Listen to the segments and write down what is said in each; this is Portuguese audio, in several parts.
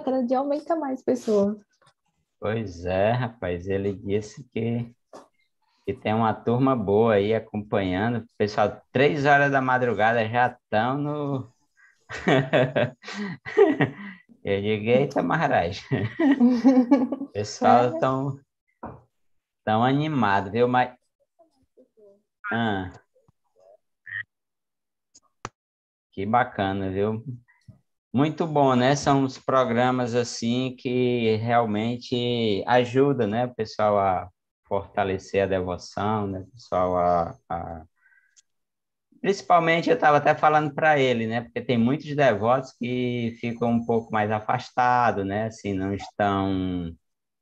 cada dia aumenta mais pessoas. Pois é, rapaz, ele disse que tem uma turma boa aí acompanhando. O pessoal, 3 horas da madrugada já estão no. Eu digo, eita, Maharaj. O pessoal É, tão animado, viu? Mas, ah, que bacana, viu? Muito bom, né? São os programas assim que realmente ajudam, né? O pessoal a fortalecer a devoção, né? O pessoal Principalmente eu estava até falando para ele, né? Porque tem muitos devotos que ficam um pouco mais afastados, né? Assim, não estão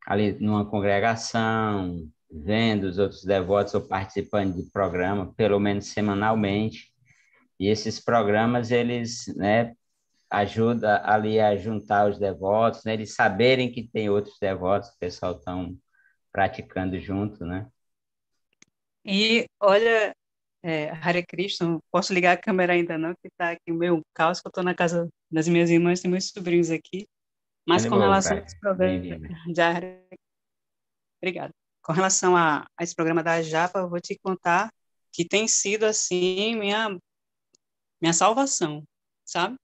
ali numa congregação, vendo os outros devotos ou participando de programa, pelo menos semanalmente. E esses programas, eles, né, ajudam ali a juntar os devotos, né? Eles saberem que tem outros devotos, o pessoal estão praticando junto, né? E olha, Hare Krishna, não posso ligar a câmera ainda não, que está aqui o meu caos, que eu estou na casa das minhas irmãs, tem meus sobrinhos aqui, mas com Animou, relação a Praia. esse programa Bem-vindo. de Hare, obrigado. Com relação a esse programa da Japa, eu vou te contar que tem sido, assim, minha salvação, sabe?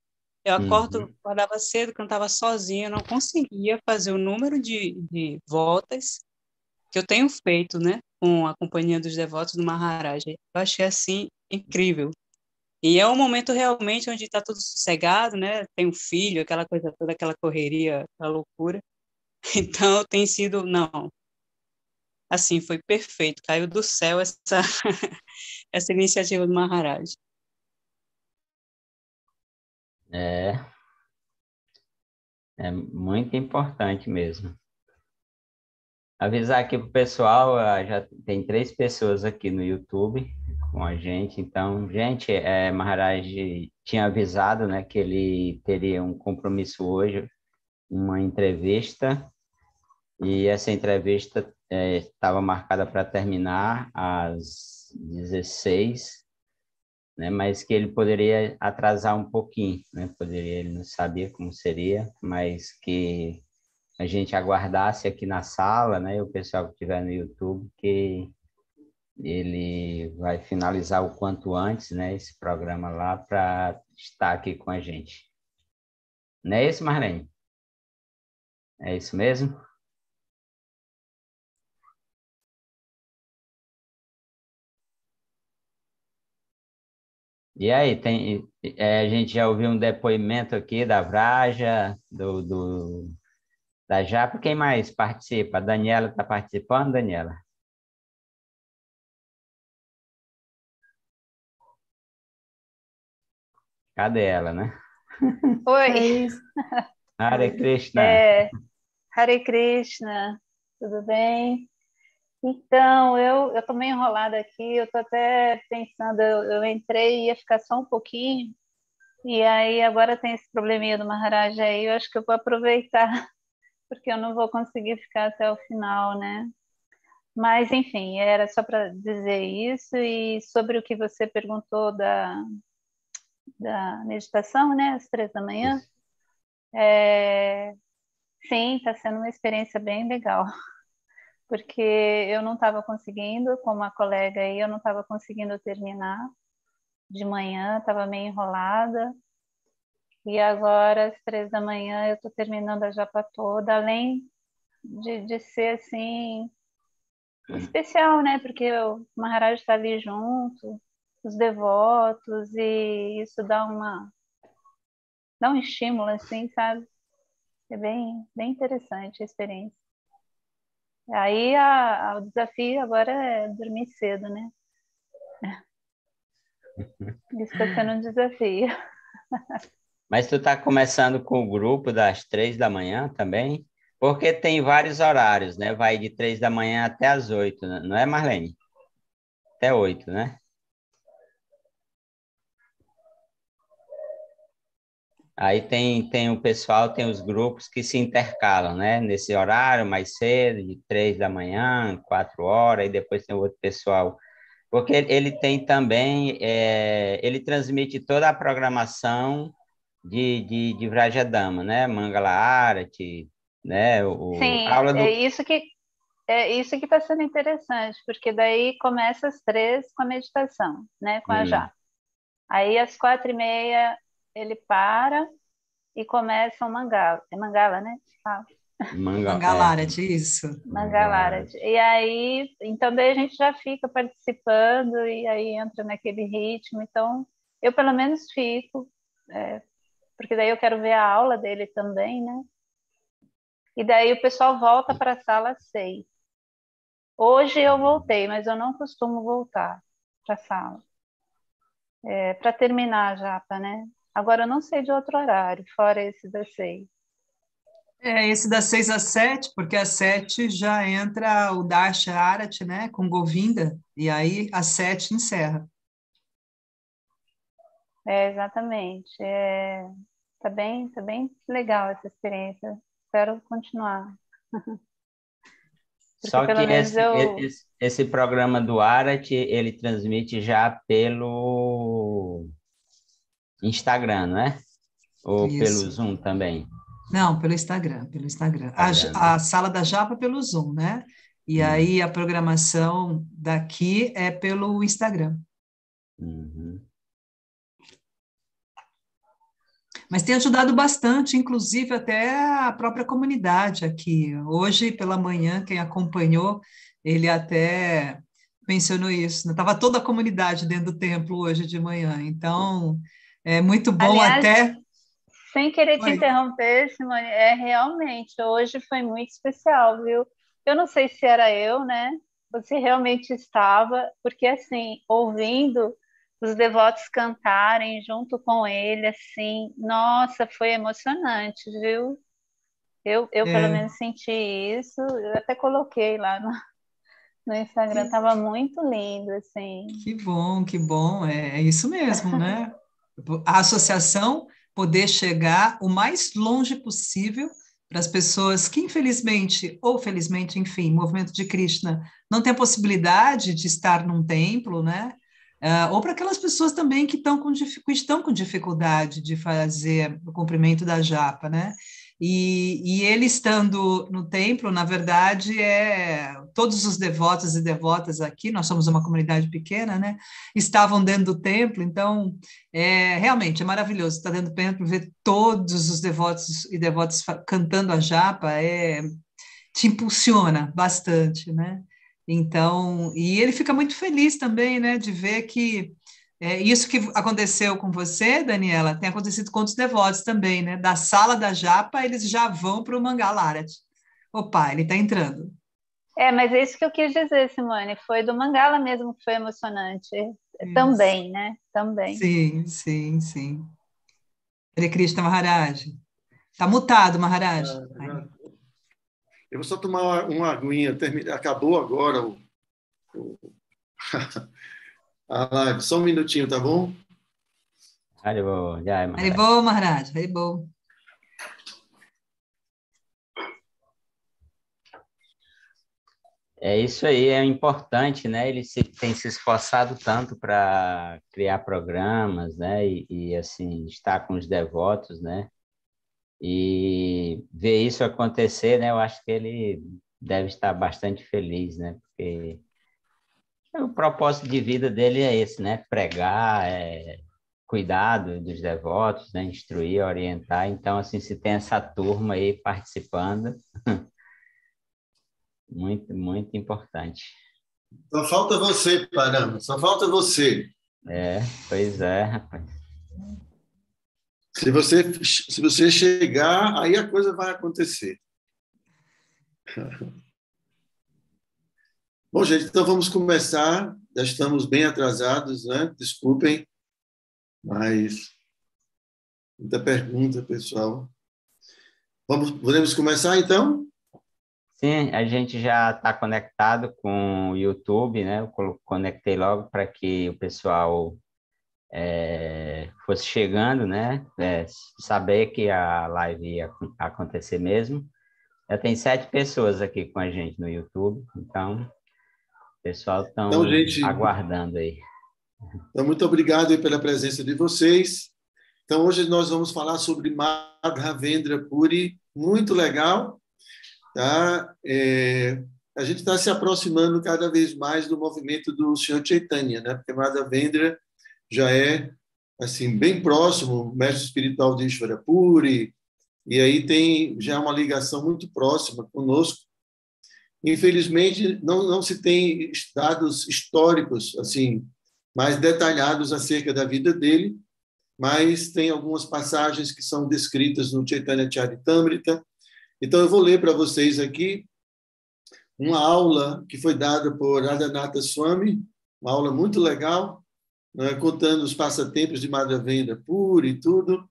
Eu Uhum. acordava cedo, cantava sozinha, não conseguia fazer o número de voltas que eu tenho feito, né, com a companhia dos devotos do Maharaj. Eu achei, assim, incrível. E é um momento realmente onde está tudo sossegado, né? Tem um filho, aquela coisa toda, aquela correria, aquela loucura. Então, tem sido, não, assim, foi perfeito. Caiu do céu essa, essa iniciativa do Maharaj. É, é muito importante mesmo. Avisar aqui pro pessoal, já tem 3 pessoas aqui no YouTube com a gente. Então, gente, Maharaj tinha avisado, né, que ele teria um compromisso hoje, uma entrevista, e essa entrevista estava marcada para terminar às 16, né, mas que ele poderia atrasar um pouquinho, né, poderia, ele não sabia como seria, mas que a gente aguardasse aqui na sala, né? O pessoal que estiver no YouTube, que ele vai finalizar o quanto antes, né? Esse programa lá para estar aqui com a gente. Não é isso, Marlene? É isso mesmo? E aí, a gente já ouviu um depoimento aqui da Vraja, da Japa. Quem mais participa? A Daniela está participando, Daniela? Cadê ela, né? é Oi, isso. Hare Krishna. é, Hare Krishna, tudo bem? Então, eu tô meio enrolada aqui, eu tô até pensando, eu entrei e ia ficar só um pouquinho, e aí agora tem esse probleminha do Maharaj aí, eu acho que eu vou aproveitar, porque eu não vou conseguir ficar até o final, né? Mas, enfim, era só para dizer isso, e sobre o que você perguntou da meditação, né, às 3 da manhã, Isso. é, sim, está sendo uma experiência bem legal, porque eu não estava conseguindo, como a colega aí, eu não estava conseguindo terminar de manhã, estava meio enrolada, e agora às 3 da manhã eu estou terminando a japa toda, além de ser assim especial, né? Porque o Maharaj está ali junto, os devotos, e isso dá um estímulo, assim, sabe? É bem interessante a experiência. Aí o desafio agora é dormir cedo, né? Isso está sendo um desafio. Mas tu tá começando com o grupo das 3 da manhã também? Porque tem vários horários, né? Vai de 3 da manhã até as 8, né? Não é, Marlene? Até 8, né? Aí tem o pessoal, tem os grupos que se intercalam, né? Nesse horário mais cedo, de 3 da manhã, 4 horas, e depois tem o outro pessoal. Porque ele tem também, ele transmite toda a programação de Vrajadama, né? Mangala Arati, né? Sim, Aula do... é isso que está sendo interessante, porque daí começa às 3 com a meditação, né? Com a Hum, japa. Aí às 4h30 ele para e começa o mangala. É mangala, né? Ah, Mangalara, isso. Mangalara. E aí, então daí a gente já fica participando e aí entra naquele ritmo. Então, eu pelo menos fico, porque daí eu quero ver a aula dele também, né? E daí o pessoal volta para a sala 6. Hoje eu voltei, mas eu não costumo voltar para a sala. Para terminar a japa, né? Agora eu não sei de outro horário, fora esse das 6. Esse das 6 às 7, porque às 7 já entra o Darsha Arati, né, com Govinda, e aí às 7 encerra. Exatamente. Tá bem legal essa experiência. Espero continuar. Porque Só que pelo menos eu. esse programa do Arati, ele transmite já pelo Instagram, não é? Ou pelo Isso. Zoom também? Não, pelo Instagram, pelo Instagram. Instagram, né? A sala da Japa pelo Zoom, né? E Hum, aí a programação daqui é pelo Instagram. uhum. Mas tem ajudado bastante, inclusive até a própria comunidade aqui. Hoje, pela manhã, quem acompanhou, ele até mencionou isso. Estava toda a comunidade dentro do templo hoje de manhã. Então, é muito bom Aliás, até... sem querer te Oi. interromper, Simone, realmente, hoje foi muito especial, viu? Eu não sei se era eu, né? Ou se realmente estava, porque assim, ouvindo os devotos cantarem junto com ele, assim, nossa, foi emocionante, viu? Eu pelo É, menos senti isso, eu até coloquei lá no Instagram, que, estava muito lindo, assim. que bom, que bom. É isso mesmo, né? A associação poder chegar o mais longe possível para as pessoas que, infelizmente, ou felizmente, enfim, movimento de Krishna não tem a possibilidade de estar num templo, né? Ou para aquelas pessoas também que estão com dificuldade de fazer o cumprimento da japa, né? E ele estando no templo, na verdade, todos os devotos e devotas aqui, nós somos uma comunidade pequena, né? Estavam dentro do templo, então realmente é maravilhoso estar dentro do templo, ver todos os devotos e devotas cantando a japa, te impulsiona bastante, né? Então, e ele fica muito feliz também, né, de ver que isso que aconteceu com você, Daniela, tem acontecido com outros devotos também, né? Da sala da japa, eles já vão para o Mangala Arati. Opa, ele está entrando. Mas é isso que eu quis dizer, Simone, foi do Mangala mesmo que foi emocionante. Isso. Também, né? Também. Sim, sim, sim. Hare Krishna Maharaj. Está mutado, Maharaj. Eu vou só tomar uma aguinha. Acabou agora a live. Só um minutinho, tá bom? Haribo, Jai Maharaj. Haribol, Maharaj. Haribol. É isso aí, é importante, né? Ele tem se esforçado tanto para criar programas, né? Assim, estar com os devotos, né? E ver isso acontecer, né? Eu acho que ele deve estar bastante feliz, né? Porque o propósito de vida dele é esse, né? Pregar, cuidar dos devotos, né? Instruir, orientar. Então, assim, se tem essa turma aí participando, muito, muito importante. Só falta você, Parama. Só falta você. Pois é, rapaz. Se você chegar, aí a coisa vai acontecer. Bom, gente, então vamos começar. Já estamos bem atrasados, né? Desculpem, mas muita pergunta, pessoal. Podemos começar, então? Sim, a gente já está conectado com o YouTube, né? Eu conectei logo para que o pessoal fosse chegando, né? Saber que a live ia acontecer mesmo. Já tem 7 pessoas aqui com a gente no YouTube, então o pessoal Então, estão gente, aguardando aí. então, muito obrigado aí pela presença de vocês. Então, hoje nós vamos falar sobre Madhavendra Puri, muito legal. Tá? A gente está se aproximando cada vez mais do movimento do Senhor Chaitanya, né? Porque Madhavendra já é assim bem próximo, mestre espiritual de Ishvara Puri, e aí tem já uma ligação muito próxima conosco. Infelizmente, não se tem dados históricos assim mais detalhados acerca da vida dele, mas tem algumas passagens que são descritas no Chaitanya Charitamrita. Então, eu vou ler para vocês aqui uma aula que foi dada por Radhanatha Swami, uma aula muito legal, né, contando os passatempos de Madhavendra Puri e tudo.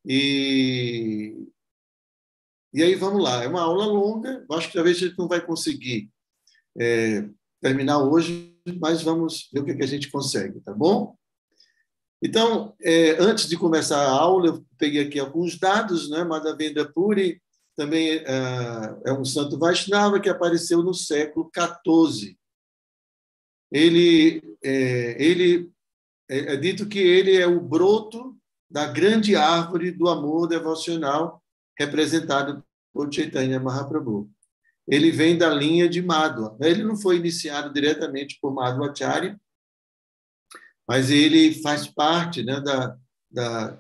E aí, vamos lá. É uma aula longa, acho que talvez a gente não vai conseguir terminar hoje, mas vamos ver o que a gente consegue, tá bom? Então, antes de começar a aula, eu peguei aqui alguns dados, né? Madhavendra Puri também é um santo Vaishnava que apareceu no século XIV. Ele é dito que ele é o broto da grande árvore do amor devocional representado por Chaitanya Mahaprabhu. Ele vem da linha de Madhva. Ele não foi iniciado diretamente por Madhvacharya, mas ele faz parte, né, da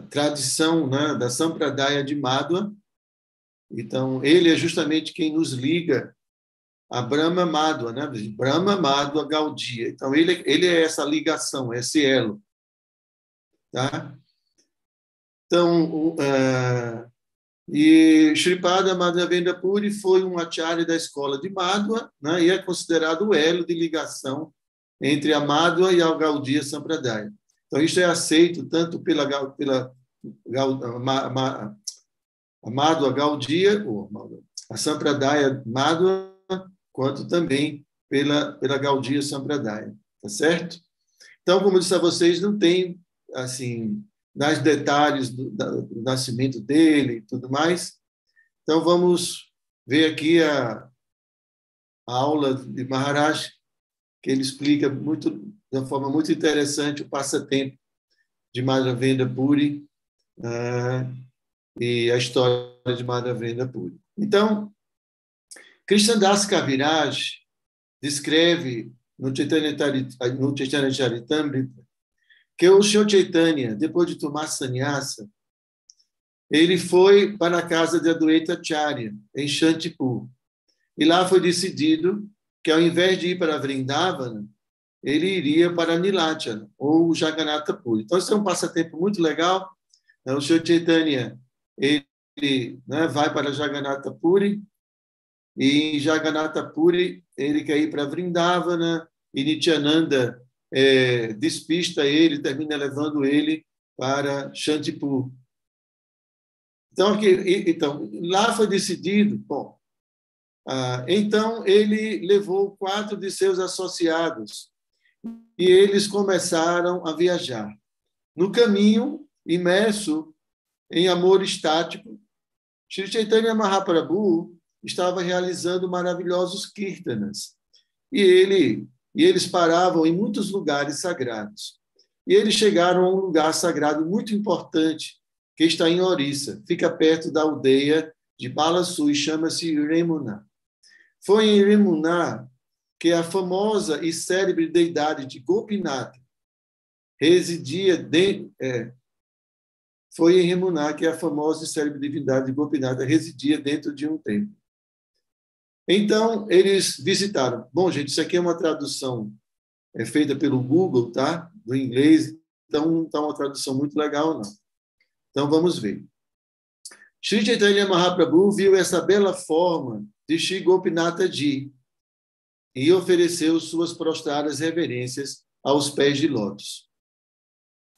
tradição, né, da Sampradaya de Madhva. Então, ele é justamente quem nos liga a Brahma Madhva, né? Brahma Madhva Gaudiya. Então, ele é essa ligação, esse elo. Tá? Então, e Shripada Madhavendra Puri foi um acharya da escola de Madhva, né? E é considerado o elo de ligação entre a Madhva e a Gaudiya Sampradaya. Então, isso é aceito tanto pela a Madhva Gaudiya, a Sampradaya Madhva, quanto também pela Gaudiya Sampradaya. Tá certo? Então, como eu disse a vocês, não tem, assim, mais detalhes do nascimento dele e tudo mais. Então, vamos ver aqui a aula de Maharaj, que ele explica de uma forma muito interessante o passatempo de Madhavendra Puri e a história de Madhavendra Puri. Então, Krishnadas Kaviraj descreve no Chaitanya Charitamrita que o Senhor Chaitanya, depois de tomar sannyasa, ele foi para a casa de Adwaita Acharya, em Shantipur. E lá foi decidido que, ao invés de ir para Vrindavana, ele iria para Nilachala, ou Jagannatha Puri. Então, isso é um passatempo muito legal. O Senhor Chaitanya, ele vai para Jagannatha Puri, e em Jagannatha Puri ele quer ir para Vrindavana, e Nityananda despista ele, termina levando ele para Shantipur. Então, lá foi decidido, bom, então ele levou 4 de seus associados e eles começaram a viajar. No caminho, imerso em amor estático, Sri Chaitanya Mahaprabhu estava realizando maravilhosos kirtanas. E eles paravam em muitos lugares sagrados. E eles chegaram a um lugar sagrado muito importante, que está em Orissa, fica perto da aldeia de Balasuri, chama-se Remuna. Foi em Remuna que a famosa e célebre deidade de Gopinath residia foi em Remuna que a famosa e célebre divindade de Gopinath residia dentro de um templo. Então, eles visitaram. Bom, gente, isso aqui é uma tradução feita pelo Google, tá? Do inglês, então não está uma tradução muito legal, não. Então, vamos ver. Sri Chaitanya Mahaprabhu viu essa bela forma de Shri Gopinatha Ji e ofereceu suas prostradas reverências aos pés de lótus.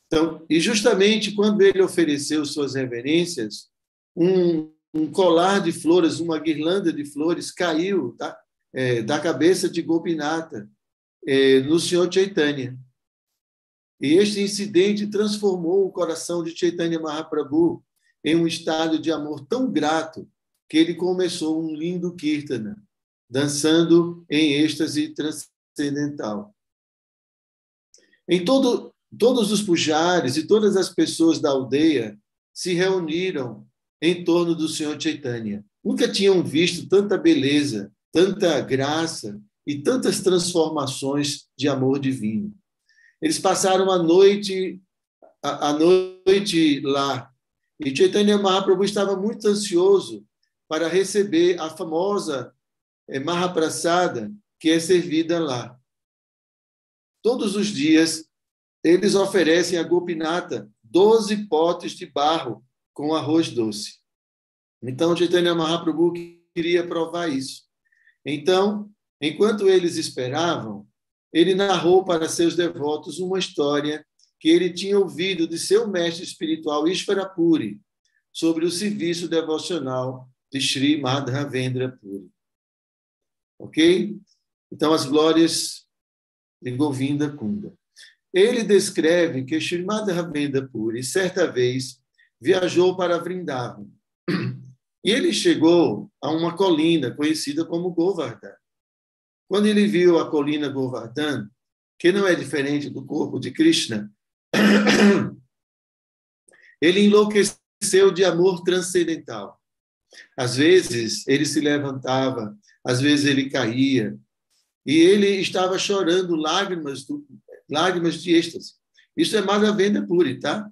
Então, e justamente quando ele ofereceu suas reverências, um colar de flores, uma guirlanda de flores caiu da cabeça de Gopinatha no Senhor Chaitanya. E este incidente transformou o coração de Chaitanya Mahaprabhu em um estado de amor tão grato que ele começou um lindo kirtana, dançando em êxtase transcendental. Em todo todos os pujaris e todas as pessoas da aldeia se reuniram em torno do Senhor Chaitanya. Nunca tinham visto tanta beleza, tanta graça e tantas transformações de amor divino. Eles passaram a noite lá. E Chaitanya Mahaprabhu estava muito ansioso para receber a famosa Mahaprasada que é servida lá. Todos os dias, eles oferecem a Gopinata 12 potes de barro com arroz doce. Então, Chaitanya Mahaprabhu queria provar isso. Então, enquanto eles esperavam, ele narrou para seus devotos uma história que ele tinha ouvido de seu mestre espiritual Ishvara Puri sobre o serviço devocional de Sri Madhavendra Puri. Ok? Então, as glórias de Govinda Kunda. Ele descreve que Sri Madhavendra Puri, certa vez, viajou para Vrindavan. E ele chegou a uma colina conhecida como Govardhan. Quando ele viu a colina Govardhan, que não é diferente do corpo de Krishna, ele enlouqueceu de amor transcendental. Às vezes, ele se levantava, às vezes ele caía, e ele estava chorando lágrimas de êxtase. Isso é Madhavendra Puri, tá?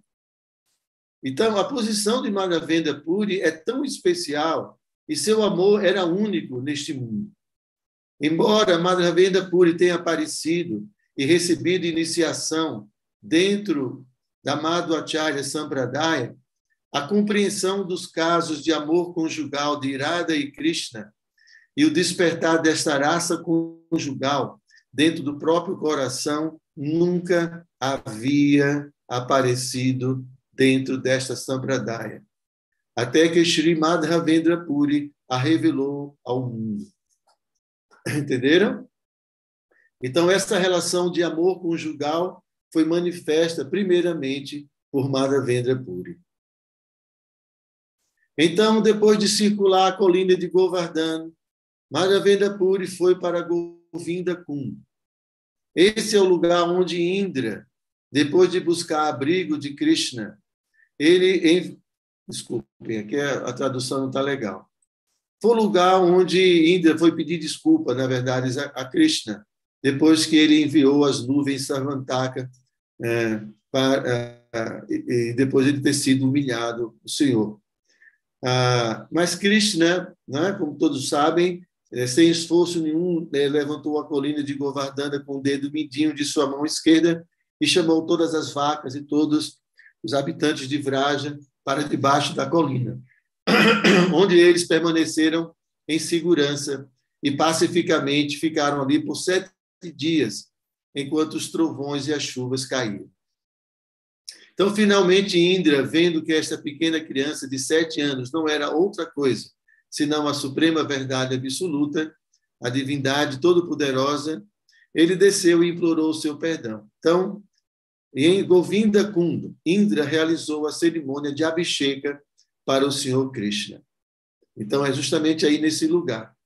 Então, a posição de Madhavendra Puri é tão especial e seu amor era único neste mundo. Embora Madhavendra Puri tenha aparecido e recebido iniciação dentro da Madhvacharya Sampradaya, a compreensão dos casos de amor conjugal de Radha e Krishna e o despertar desta raça conjugal dentro do próprio coração nunca havia aparecido dentro desta Sampradaya, até que Sri Madhavendra Puri a revelou ao mundo. Entenderam? Então, essa relação de amor conjugal foi manifesta primeiramente por Madhavendra Puri. Então, depois de circular a colina de Govardhan, Madhavendra Puri foi para Govinda Kunda. Esse é o lugar onde Indra, depois de buscar abrigo de Krishna, desculpem, aqui a tradução não está legal. Foi o lugar onde Indra foi pedir desculpa, na verdade, a Krishna, depois que ele enviou as nuvens Sarvantaka, e depois de ele ter sido humilhado, o Senhor. Mas Krishna, né, como todos sabem, sem esforço nenhum, levantou a colina de Govardhana com o dedo mindinho de sua mão esquerda e chamou todas as vacas e todos os habitantes de Vraja para debaixo da colina, onde eles permaneceram em segurança e pacificamente ficaram ali por 7 dias, enquanto os trovões e as chuvas caíam. Então, finalmente, Indra, vendo que esta pequena criança de 7 anos não era outra coisa senão a suprema verdade absoluta, a divindade todo-poderosa, ele desceu e implorou o seu perdão. Então, em Govinda Kunda, Indra realizou a cerimônia de Abhisheka para o Senhor Krishna. Então, é justamente aí nesse lugar.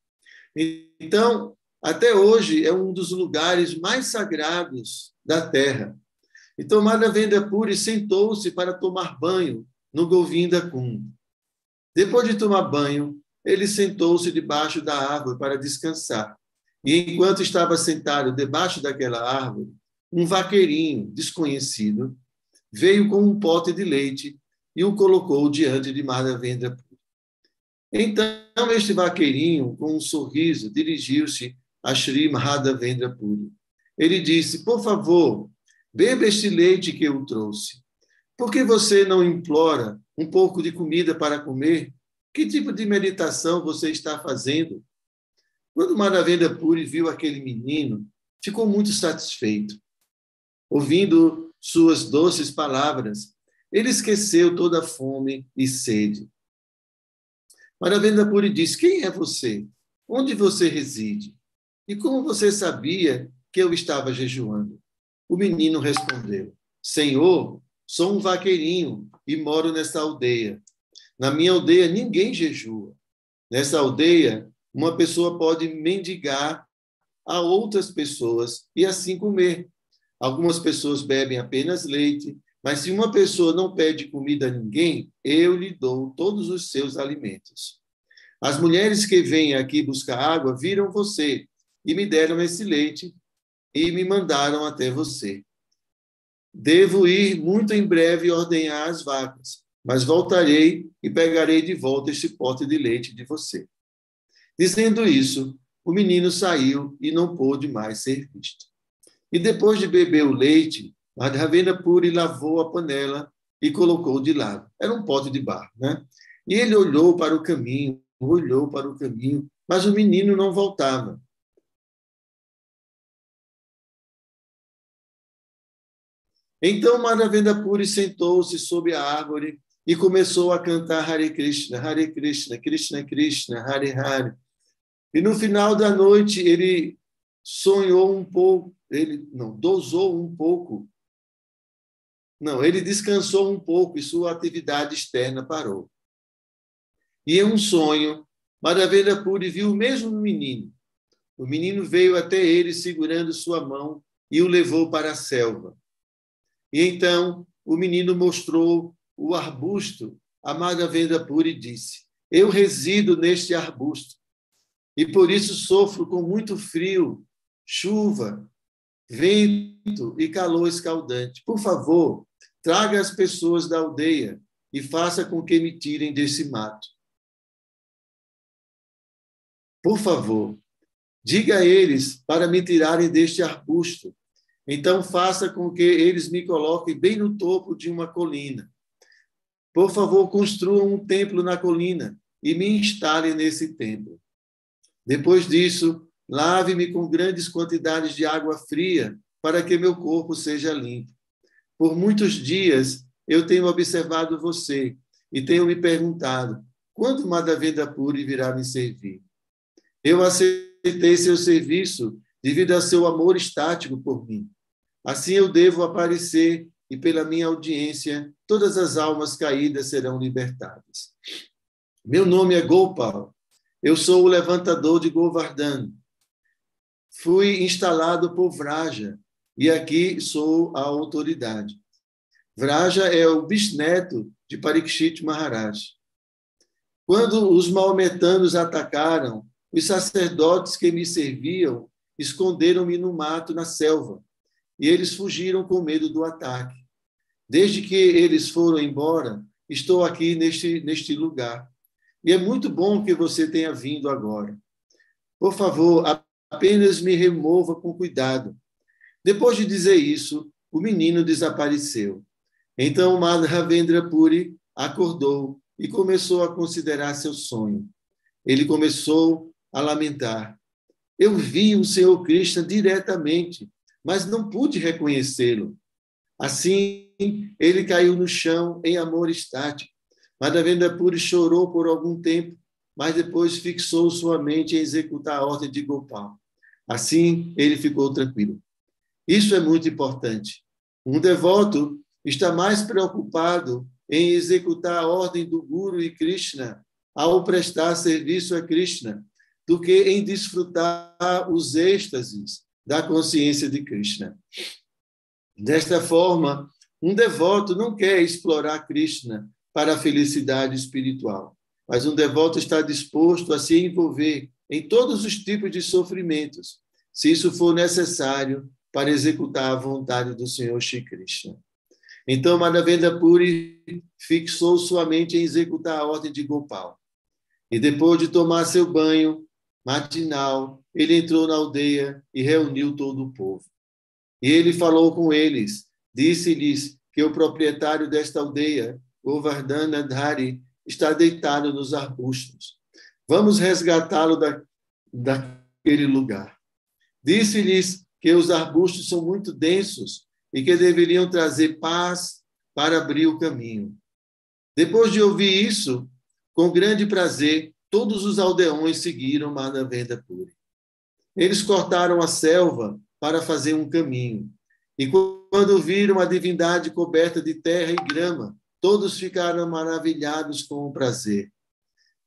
Então, até hoje, é um dos lugares mais sagrados da Terra. Então, Madhavendra Puri sentou-se para tomar banho no Govinda Kunda. Depois de tomar banho, ele sentou-se debaixo da árvore para descansar. E enquanto estava sentado debaixo daquela árvore, um vaqueirinho desconhecido veio com um pote de leite e o colocou diante de Madhavendra Puri. Então, este vaqueirinho, com um sorriso, dirigiu-se a Sri Madhavendra Puri. Ele disse: por favor, beba este leite que eu trouxe. Por que você não implora um pouco de comida para comer? Que tipo de meditação você está fazendo? Quando Madhavendra Puri viu aquele menino, ficou muito satisfeito. Ouvindo suas doces palavras, ele esqueceu toda a fome e sede. Madhavendra Puri disse: quem é você? Onde você reside? E como você sabia que eu estava jejuando? O menino respondeu: Senhor, sou um vaqueirinho e moro nessa aldeia. Na minha aldeia, ninguém jejua. Nessa aldeia, uma pessoa pode mendigar a outras pessoas e assim comer. Algumas pessoas bebem apenas leite, mas se uma pessoa não pede comida a ninguém, eu lhe dou todos os seus alimentos. As mulheres que vêm aqui buscar água viram você e me deram esse leite e me mandaram até você. Devo ir muito em breve ordenhar as vacas, mas voltarei e pegarei de volta este pote de leite de você. Dizendo isso, o menino saiu e não pôde mais ser visto. E depois de beber o leite, Madhavendra Puri lavou a panela e colocou de lado. Era um pote de barro, né? E ele olhou para o caminho, mas o menino não voltava. Então Madhavendra Puri sentou-se sob a árvore e começou a cantar Hare Krishna, Krishna Krishna, Hare Hare. E no final da noite ele sonhou um pouco, ele descansou um pouco e sua atividade externa parou. E em um sonho, Madhavendra Puri viu o mesmo menino. O menino veio até ele segurando sua mão e o levou para a selva. E então o menino mostrou o arbusto a Madhavendra Puri e disse: eu resido neste arbusto e por isso sofro com muito frio, chuva, vento e calor escaldante. Por favor, traga as pessoas da aldeia e faça com que me tirem desse mato. Por favor, diga a eles para me tirarem deste arbusto. Então faça com que eles me coloquem bem no topo de uma colina. Por favor, construam um templo na colina e me instalem nesse templo. Depois disso, lave-me com grandes quantidades de água fria para que meu corpo seja limpo. Por muitos dias eu tenho observado você e tenho me perguntado quando Madhavendra Puri virá me servir. Eu aceitei seu serviço devido a seu amor estático por mim. Assim eu devo aparecer e pela minha audiência todas as almas caídas serão libertadas. Meu nome é Gopal. Eu sou o levantador de Govardhana. Fui instalado por Vraja e aqui sou a autoridade. Vraja é o bisneto de Parikshit Maharaj. Quando os maometanos atacaram, os sacerdotes que me serviam esconderam-me no mato, na selva, e eles fugiram com medo do ataque. Desde que eles foram embora, estou aqui neste lugar. E é muito bom que você tenha vindo agora. Por favor, apenas me remova com cuidado. Depois de dizer isso, o menino desapareceu. Então Madhavendra Puri acordou e começou a considerar seu sonho. Ele começou a lamentar. Eu vi o Senhor Krishna diretamente, mas não pude reconhecê-lo. Assim, ele caiu no chão em amor estático. Madhavendra Puri chorou por algum tempo, mas depois fixou sua mente em executar a ordem de Gopal. Assim, ele ficou tranquilo. Isso é muito importante. Um devoto está mais preocupado em executar a ordem do Guru e Krishna ao prestar serviço a Krishna do que em desfrutar os êxtases da consciência de Krishna. Desta forma, um devoto não quer explorar Krishna para a felicidade espiritual, mas um devoto está disposto a se envolver em todos os tipos de sofrimentos, se isso for necessário para executar a vontade do Senhor Shri Krishna. Então, Madhavendra Puri fixou sua mente em executar a ordem de Gopal. E depois de tomar seu banho matinal, ele entrou na aldeia e reuniu todo o povo. E ele falou com eles, disse-lhes que o proprietário desta aldeia, Govardhana Dhari, está deitado nos arbustos. Vamos resgatá-lo daquele lugar. Disse-lhes que os arbustos são muito densos e que deveriam trazer paz para abrir o caminho. Depois de ouvir isso, com grande prazer, todos os aldeões seguiram Madhavendra Puri. Eles cortaram a selva para fazer um caminho. E quando viram a divindade coberta de terra e grama, todos ficaram maravilhados com o prazer.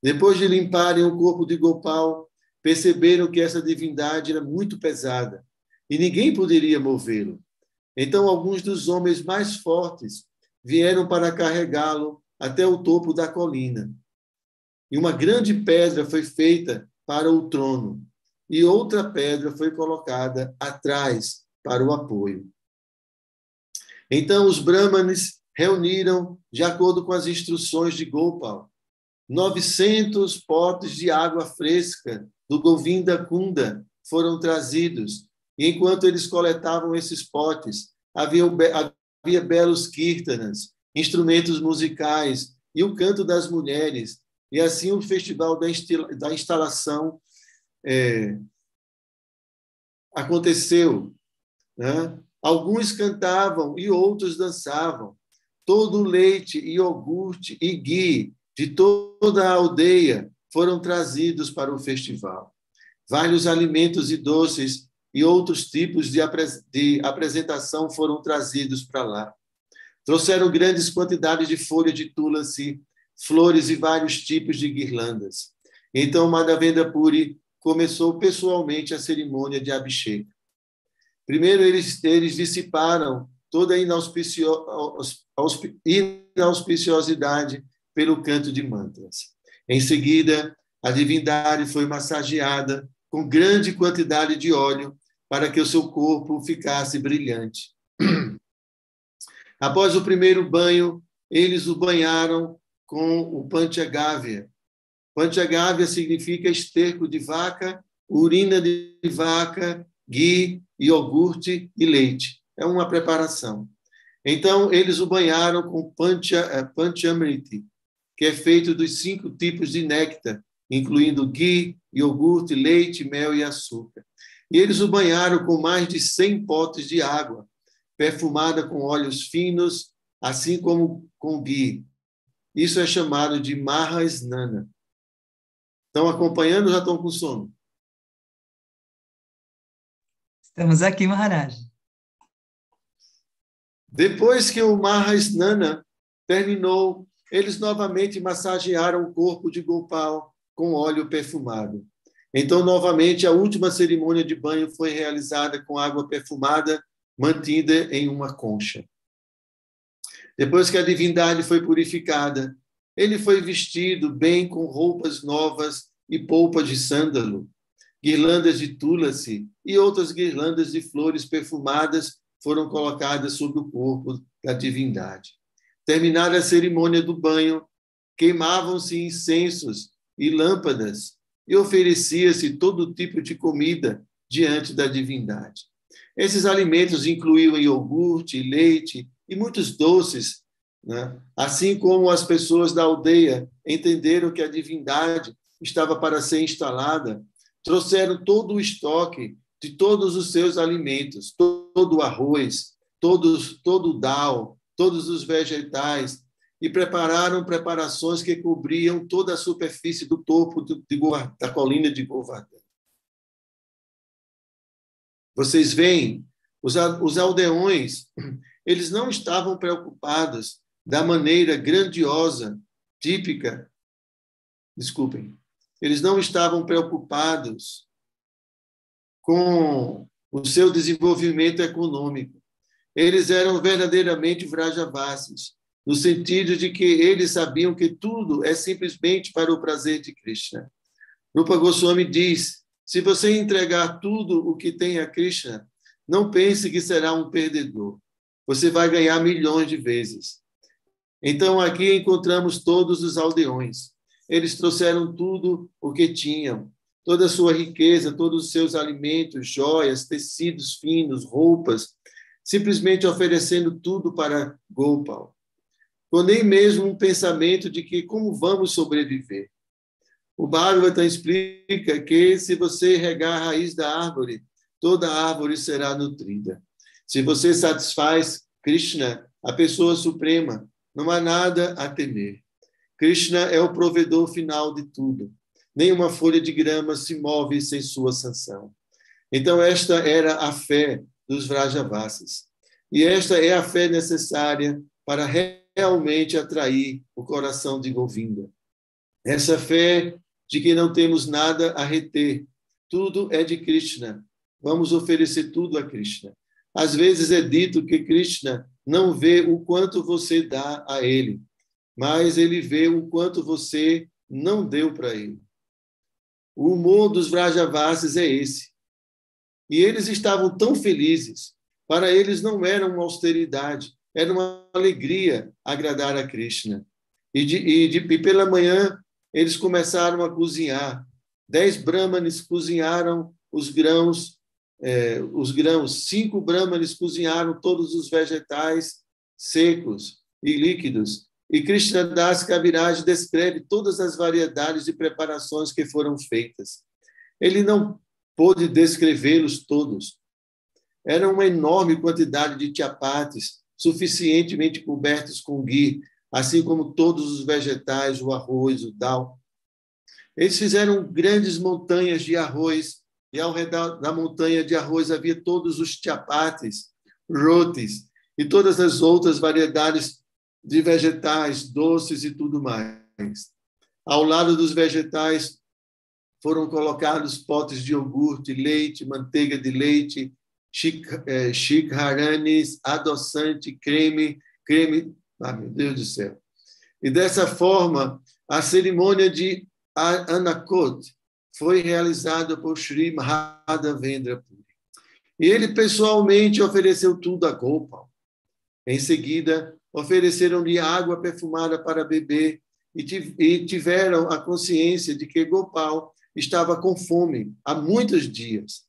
Depois de limparem o corpo de Gopal, perceberam que essa divindade era muito pesada e ninguém poderia movê-lo. Então, alguns dos homens mais fortes vieram para carregá-lo até o topo da colina. E uma grande pedra foi feita para o trono, e outra pedra foi colocada atrás para o apoio. Então, os brahmanes reuniram, de acordo com as instruções de Gopal, 900 potes de água fresca do Govinda Kunda foram trazidos. E enquanto eles coletavam esses potes, havia belos kirtanas, instrumentos musicais e o canto das mulheres. E assim o festival da instalação aconteceu, né? Alguns cantavam e outros dançavam. Todo o leite, iogurte e ghee de toda a aldeia foram trazidos para o festival. Vários alimentos e doces e outros tipos de apresentação foram trazidos para lá. Trouxeram grandes quantidades de folha de tulasi, flores e vários tipos de guirlandas. Então, Madhavendra Puri começou pessoalmente a cerimônia de Abhishek. Primeiro, eles dissiparam toda a inauspiciosidade pelo canto de mantras. Em seguida, a divindade foi massageada com grande quantidade de óleo para que o seu corpo ficasse brilhante. Após o primeiro banho, eles o banharam com o Panchagávya. Panchagávya significa esterco de vaca, urina de vaca, ghee, iogurte e leite. É uma preparação. Então, eles o banharam com Panchamriti, que é feito dos 5 tipos de néctar, incluindo ghee, iogurte, leite, mel e açúcar. E eles o banharam com mais de 100 potes de água, perfumada com óleos finos, assim como com ghee. Isso é chamado de Mahasnana. Estão acompanhando ou já estão com sono? Estamos aqui, Maharaj. Depois que o Mahasnana terminou, eles novamente massagearam o corpo de Gopal com óleo perfumado. Então, novamente, a última cerimônia de banho foi realizada com água perfumada, mantida em uma concha. Depois que a divindade foi purificada, ele foi vestido bem com roupas novas e polpas de sândalo, guirlandas de tulasi e outras guirlandas de flores perfumadas foram colocadas sobre o corpo da divindade. Terminada a cerimônia do banho, queimavam-se incensos e lâmpadas e oferecia-se todo tipo de comida diante da divindade. Esses alimentos incluíam iogurte, leite e muitos doces, né? Assim como as pessoas da aldeia entenderam que a divindade estava para ser instalada, trouxeram todo o estoque de todos os seus alimentos, todo o arroz, todo o dal, todos os vegetais, e prepararam preparações que cobriam toda a superfície do topo da colina de Govardhana. Vocês veem, os aldeões, eles não estavam preocupados da maneira grandiosa, típica, desculpem, eles não estavam preocupados com o seu desenvolvimento econômico. Eles eram verdadeiramente Vrajavasis, no sentido de que eles sabiam que tudo é simplesmente para o prazer de Krishna. Rupa Goswami diz, se você entregar tudo o que tem a Krishna, não pense que será um perdedor. Você vai ganhar milhões de vezes. Então, aqui encontramos todos os aldeões. Eles trouxeram tudo o que tinham, toda a sua riqueza, todos os seus alimentos, joias, tecidos finos, roupas, simplesmente oferecendo tudo para Gopal, com nem mesmo um pensamento de que como vamos sobreviver. O Bhagavatam explica que se você regar a raiz da árvore, toda a árvore será nutrida. Se você satisfaz Krishna, a pessoa suprema, não há nada a temer. Krishna é o provedor final de tudo. Nenhuma folha de grama se move sem sua sanção. Então, esta era a fé dos Vrajavasis. E esta é a fé necessária para realmente atrair o coração de Govinda. Essa fé de que não temos nada a reter. Tudo é de Krishna. Vamos oferecer tudo a Krishna. Às vezes é dito que Krishna não vê o quanto você dá a ele, mas ele vê o quanto você não deu para ele. O humor dos Vrajavasis é esse. E eles estavam tão felizes. Para eles não era uma austeridade, era uma alegria agradar a Krishna. E pela manhã, eles começaram a cozinhar. 10 brahmanes cozinharam os grãos, 5 brahmanes cozinharam todos os vegetais secos e líquidos. E Krishnadas Kaviraj descreve todas as variedades de preparações que foram feitas. Ele não pôde descrevê-los todos. Era uma enorme quantidade de chapatis, suficientemente cobertos com ghee, assim como todos os vegetais, o arroz, o dal. Eles fizeram grandes montanhas de arroz, e ao redor da montanha de arroz havia todos os chapatis, rotis e todas as outras variedades de vegetais, doces e tudo mais. Ao lado dos vegetais foram colocados potes de iogurte, leite, manteiga de leite, shikharanis, adoçante, creme, meu Deus do céu. E dessa forma, a cerimônia de Anakot foi realizada por Sri Madhavendra Puri. E ele pessoalmente ofereceu tudo a Gopal. Em seguida, ofereceram-lhe água perfumada para beber e tiveram a consciência de que Gopal estava com fome há muitos dias.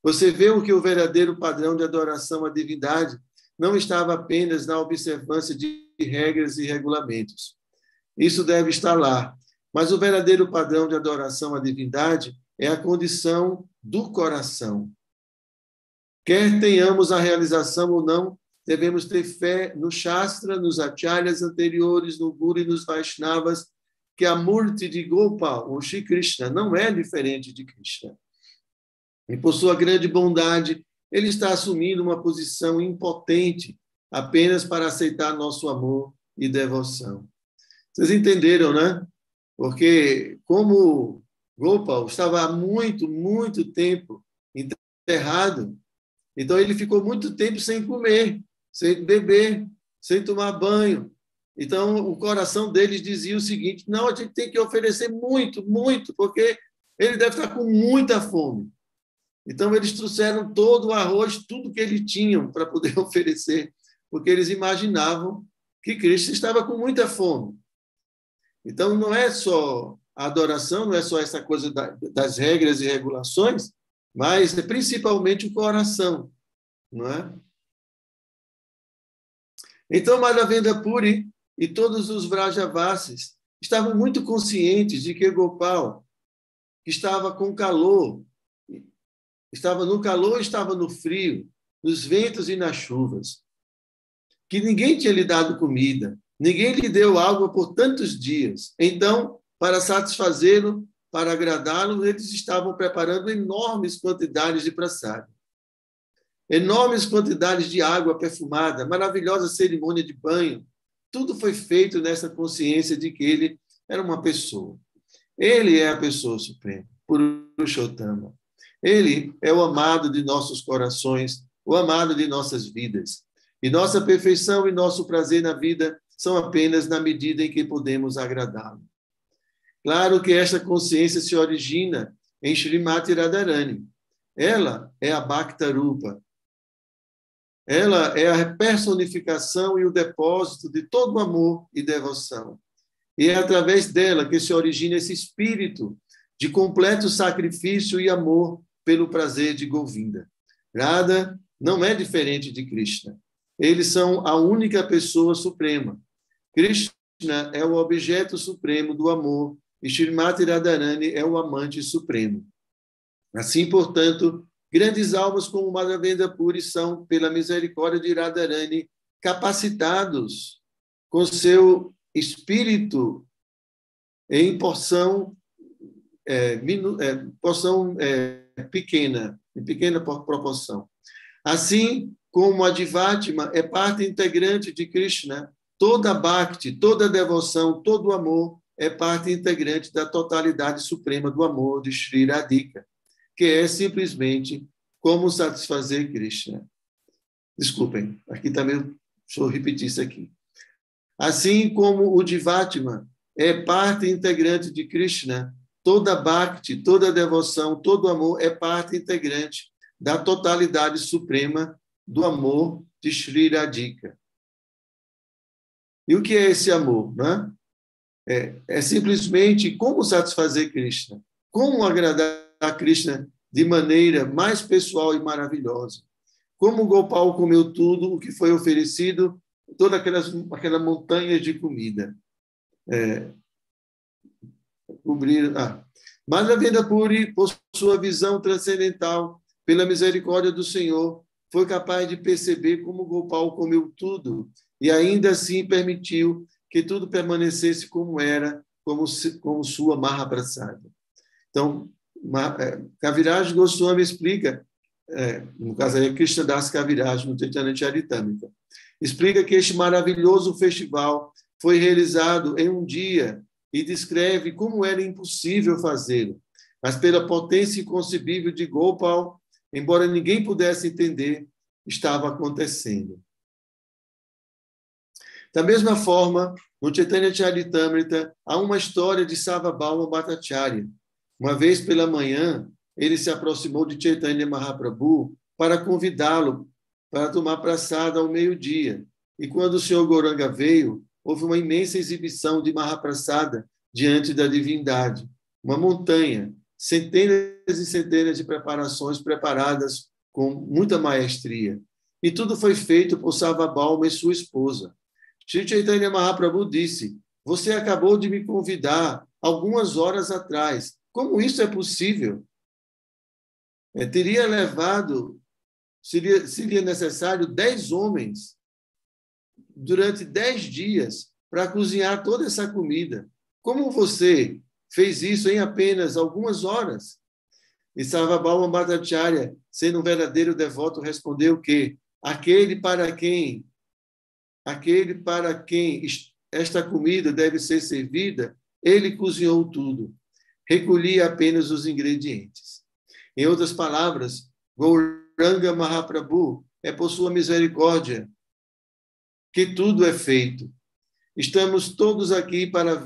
Você vê o que o verdadeiro padrão de adoração à divindade não estava apenas na observância de regras e regulamentos. Isso deve estar lá, mas o verdadeiro padrão de adoração à divindade é a condição do coração. Quer tenhamos a realização ou não, devemos ter fé no Shastra, nos acharyas anteriores, no Guru e nos Vaishnavas, que a Murti de Gopal, ou Shri Krishna, não é diferente de Krishna. E por sua grande bondade, ele está assumindo uma posição impotente apenas para aceitar nosso amor e devoção. Vocês entenderam, né? Porque como Gopal estava há muito tempo enterrado, então ele ficou muito tempo sem comer, sem beber, sem tomar banho. Então o coração deles dizia o seguinte: não, a gente tem que oferecer muito, porque ele deve estar com muita fome. Então eles trouxeram todo o arroz, tudo que eles tinham para poder oferecer, porque eles imaginavam que Cristo estava com muita fome. Então não é só a adoração, não é só essa coisa das regras e regulações, mas é principalmente o coração, não é? Então Madhavendra Puri e todos os Vrajavasis estavam muito conscientes de que Gopal, que estava com calor, estava no calor, estava no frio, nos ventos e nas chuvas, que ninguém tinha lhe dado comida, ninguém lhe deu água por tantos dias. Então, para satisfazê-lo, para agradá-lo, eles estavam preparando enormes quantidades de prasada, enormes quantidades de água perfumada, maravilhosa cerimônia de banho. Tudo foi feito nessa consciência de que ele era uma pessoa. Ele é a pessoa suprema, Purushottama. Ele é o amado de nossos corações, o amado de nossas vidas. E nossa perfeição e nosso prazer na vida são apenas na medida em que podemos agradá-lo. Claro que esta consciência se origina em Srimati Radharani. Ela é a Bhakta Rupa. Ela é a personificação e o depósito de todo o amor e devoção. E é através dela que se origina esse espírito de completo sacrifício e amor pelo prazer de Govinda. Radha não é diferente de Krishna. Eles são a única pessoa suprema. Krishna é o objeto supremo do amor e Srimati Radharani é o amante supremo. Assim, portanto, grandes almas como Madhavendra Puri são, pela misericórdia de Radharani, capacitados com seu espírito em porção pequena, em pequena proporção. Assim como a Divátima é parte integrante de Krishna, toda Bhakti, toda devoção, todo amor é parte integrante da totalidade suprema do amor de Shri Radhika, que é simplesmente como satisfazer Krishna. Desculpem, aqui também, deixa eu repetir isso aqui. Assim como o Jivatma é parte integrante de Krishna, toda bhakti, toda devoção, todo amor é parte integrante da totalidade suprema do amor de Sri Radhika. E o que é esse amor? Né? É simplesmente como satisfazer Krishna, como agradar a Krishna de maneira mais pessoal e maravilhosa. Como Gopal comeu tudo o que foi oferecido, toda aquela montanha de comida. Madhavendra Puri, por sua visão transcendental, pela misericórdia do Senhor, foi capaz de perceber como Gopal comeu tudo e ainda assim permitiu que tudo permanecesse como era, como sua Mahaprasada. Então, Kaviraj Goswami explica, no caso aí, Krishnadas Kaviraj, no Chaitanya Charitamrita, explica que este maravilhoso festival foi realizado em um dia e descreve como era impossível fazê-lo, mas pela potência inconcebível de Gopal, embora ninguém pudesse entender, estava acontecendo. Da mesma forma, no Chaitanya Charitamrita, há uma história de Sarvabhauma Bhattacharya. Uma vez pela manhã, ele se aproximou de Chaitanya Mahaprabhu para convidá-lo para tomar praçada ao meio-dia. E quando o Senhor Gauranga veio, houve uma imensa exibição de Mahaprasada diante da divindade. Uma montanha, centenas e centenas de preparações preparadas com muita maestria. E tudo foi feito por Sarvabhauma e sua esposa. Shri Chaitanya Mahaprabhu disse: você acabou de me convidar algumas horas atrás. Como isso é possível? Seria necessário 10 homens durante 10 dias para cozinhar toda essa comida. Como você fez isso em apenas algumas horas? E Sarvabhauma Bhattacharya, sendo um verdadeiro devoto, respondeu que aquele para quem esta comida deve ser servida, ele cozinhou tudo. Recolhia apenas os ingredientes. Em outras palavras, Gauranga Mahaprabhu é por sua misericórdia que tudo é feito. Estamos todos aqui para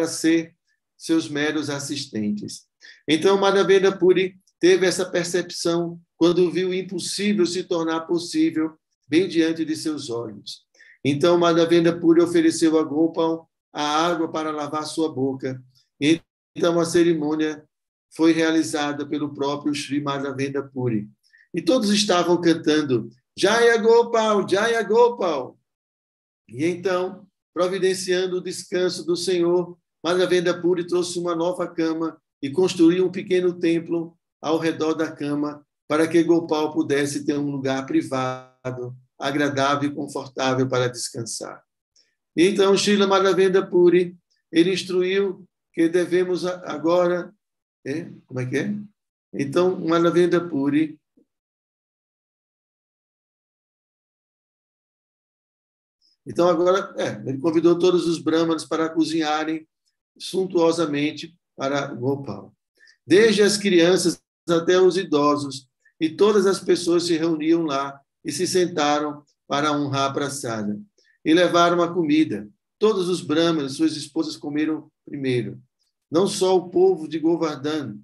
ser seus meros assistentes. Então, Madhavendra Puri teve essa percepção quando viu o impossível se tornar possível bem diante de seus olhos. Então, Madhavendra Puri ofereceu a Gopal a água para lavar sua boca. Então, a cerimônia foi realizada pelo próprio Sri Madhavendra Puri. E todos estavam cantando Jaya Gopal, Jaya Gopal. E então, providenciando o descanso do Senhor, Madhavendra Puri trouxe uma nova cama e construiu um pequeno templo ao redor da cama para que Gopal pudesse ter um lugar privado, agradável e confortável para descansar. Então, Srila Madhavendra Puri, ele instruiu que devemos agora... Como é que é? Então, Madhavendra Puri... Então, agora, ele convidou todos os brahmanas para cozinharem suntuosamente para Gopal. Desde as crianças até os idosos, e todas as pessoas se reuniam lá e se sentaram para honrar a praçada. E levaram a comida. Todos os brahmanas, suas esposas, comeram primeiro. Não só o povo de Govardhana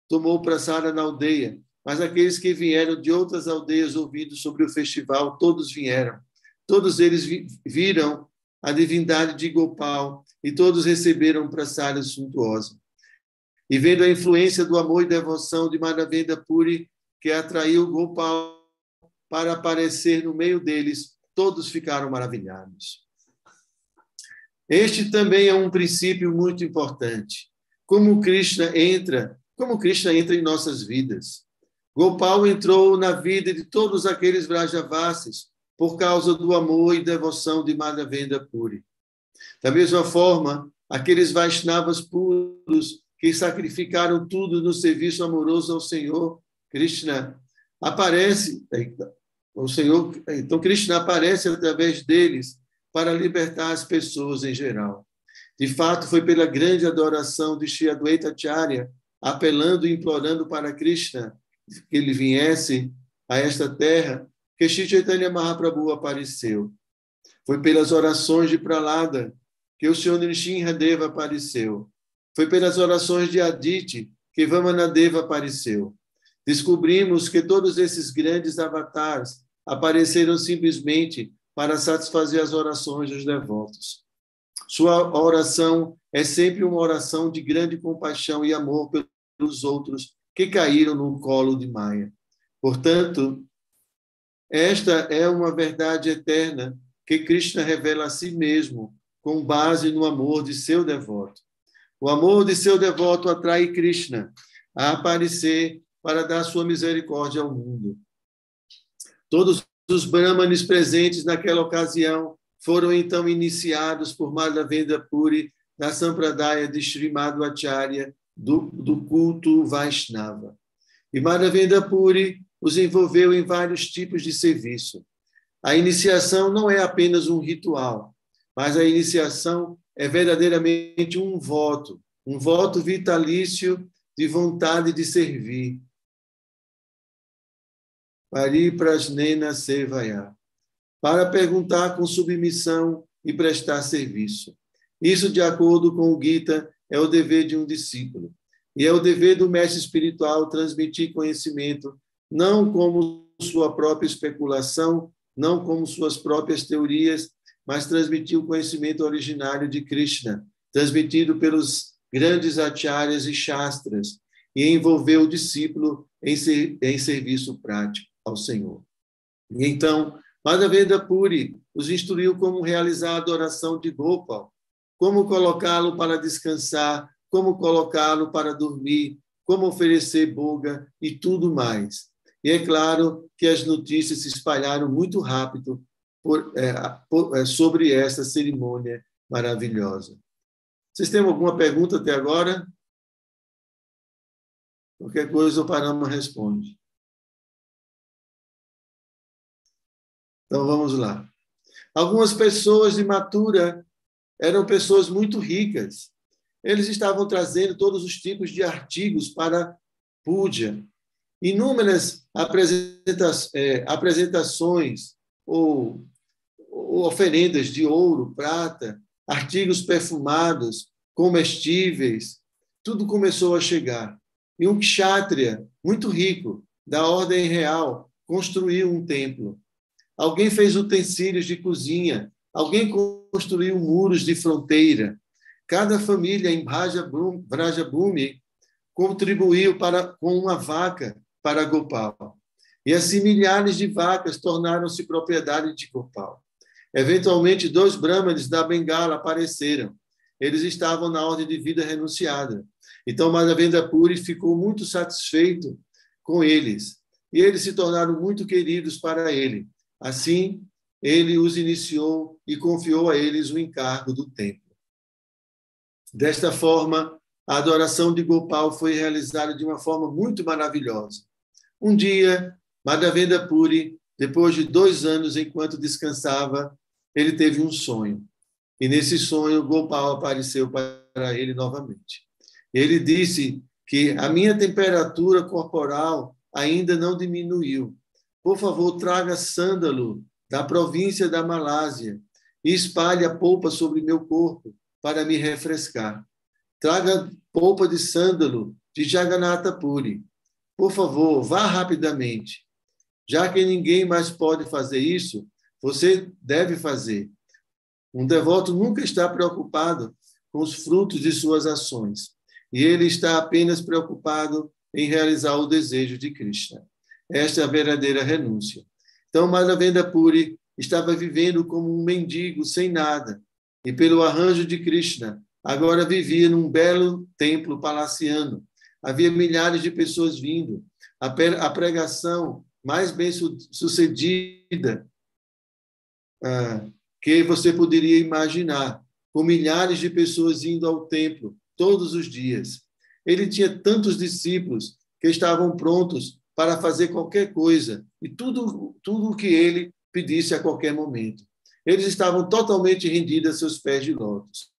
tomou praçada na aldeia, mas aqueles que vieram de outras aldeias ouvindo sobre o festival, todos vieram. Todos eles viram a divindade de Gopal e todos receberam praçada suntuosa. E vendo a influência do amor e devoção de Madhavendra Puri, que atraiu Gopal para aparecer no meio deles, todos ficaram maravilhados. Este também é um princípio muito importante. Como Krishna entra em nossas vidas. Gopal entrou na vida de todos aqueles Vrajavasis por causa do amor e devoção de Madhavendra Puri. Da mesma forma, aqueles Vaishnavas puros que sacrificaram tudo no serviço amoroso ao Senhor, Krishna aparece, então Krishna aparece através deles para libertar as pessoas em geral. De fato, foi pela grande adoração de Shri Advaita Acharya, apelando e implorando para Krishna, que ele viesse a esta terra, que Shri Chaitanya Mahaprabhu apareceu. Foi pelas orações de Pralada que o Senhor Nrsimhadeva apareceu. Foi pelas orações de Aditi que Vamanadeva apareceu. Descobrimos que todos esses grandes avatares apareceram simplesmente para satisfazer as orações dos devotos. Sua oração é sempre uma oração de grande compaixão e amor pelos outros que caíram no colo de Maya. Portanto, esta é uma verdade eterna que Krishna revela a si mesmo com base no amor de seu devoto. O amor de seu devoto atrai Krishna a aparecer para dar sua misericórdia ao mundo. Todos os brahmanes presentes naquela ocasião foram então iniciados por Madhavendra Puri na Sampradaya de Sri Madhvacharya do culto Vaishnava. E Madhavendra Puri os envolveu em vários tipos de serviço. A iniciação não é apenas um ritual, mas a iniciação é verdadeiramente um voto vitalício de vontade de servir. Pariprajnena Sevaya, para perguntar com submissão e prestar serviço. Isso, de acordo com o Gita, é o dever de um discípulo. E é o dever do mestre espiritual transmitir conhecimento, não como sua própria especulação, não como suas próprias teorias, mas transmitir o conhecimento originário de Krishna, transmitido pelos grandes acharyas e shastras, e envolver o discípulo em serviço prático ao Senhor. E então, Madhavendra Puri os instruiu como realizar a adoração de Gopal, como colocá-lo para descansar, como colocá-lo para dormir, como oferecer boga e tudo mais. E é claro que as notícias se espalharam muito rápido sobre essa cerimônia maravilhosa. Vocês têm alguma pergunta até agora? Qualquer coisa o Parama responde. Então, vamos lá. Algumas pessoas de Mathura eram pessoas muito ricas. Eles estavam trazendo todos os tipos de artigos para puja. Inúmeras apresentações ou oferendas de ouro, prata, artigos perfumados, comestíveis, tudo começou a chegar. E um kshatriya muito rico, da ordem real, construiu um templo. Alguém fez utensílios de cozinha, alguém construiu muros de fronteira. Cada família em Vrajabhumi contribuiu com uma vaca para Gopal. E assim milhares de vacas tornaram-se propriedade de Gopal. Eventualmente, 2 brahmanes da Bengala apareceram. Eles estavam na ordem de vida renunciada. Então, Madhavendra Puri ficou muito satisfeito com eles. E eles se tornaram muito queridos para ele. Assim, ele os iniciou e confiou a eles o encargo do templo. Desta forma, a adoração de Gopal foi realizada de uma forma muito maravilhosa. Um dia, Madhavendra Puri, depois de 2 anos enquanto descansava, ele teve um sonho. E nesse sonho, Gopal apareceu para ele novamente. Ele disse que a minha temperatura corporal ainda não diminuiu. Por favor, traga sândalo da província da Malásia e espalhe a polpa sobre meu corpo para me refrescar. Traga polpa de sândalo de Jagannatha Puri. Por favor, vá rapidamente. Já que ninguém mais pode fazer isso, você deve fazer. Um devoto nunca está preocupado com os frutos de suas ações, e ele está apenas preocupado em realizar o desejo de Krishna. Esta é a verdadeira renúncia. Então, Madhavendra Puri estava vivendo como um mendigo sem nada, e pelo arranjo de Krishna, agora vivia num belo templo palaciano. Havia milhares de pessoas vindo. A pregação mais bem sucedida que você poderia imaginar, com milhares de pessoas indo ao templo todos os dias. Ele tinha tantos discípulos que estavam prontos para fazer qualquer coisa, e tudo o que ele pedisse a qualquer momento. Eles estavam totalmente rendidos a seus pés de lótus.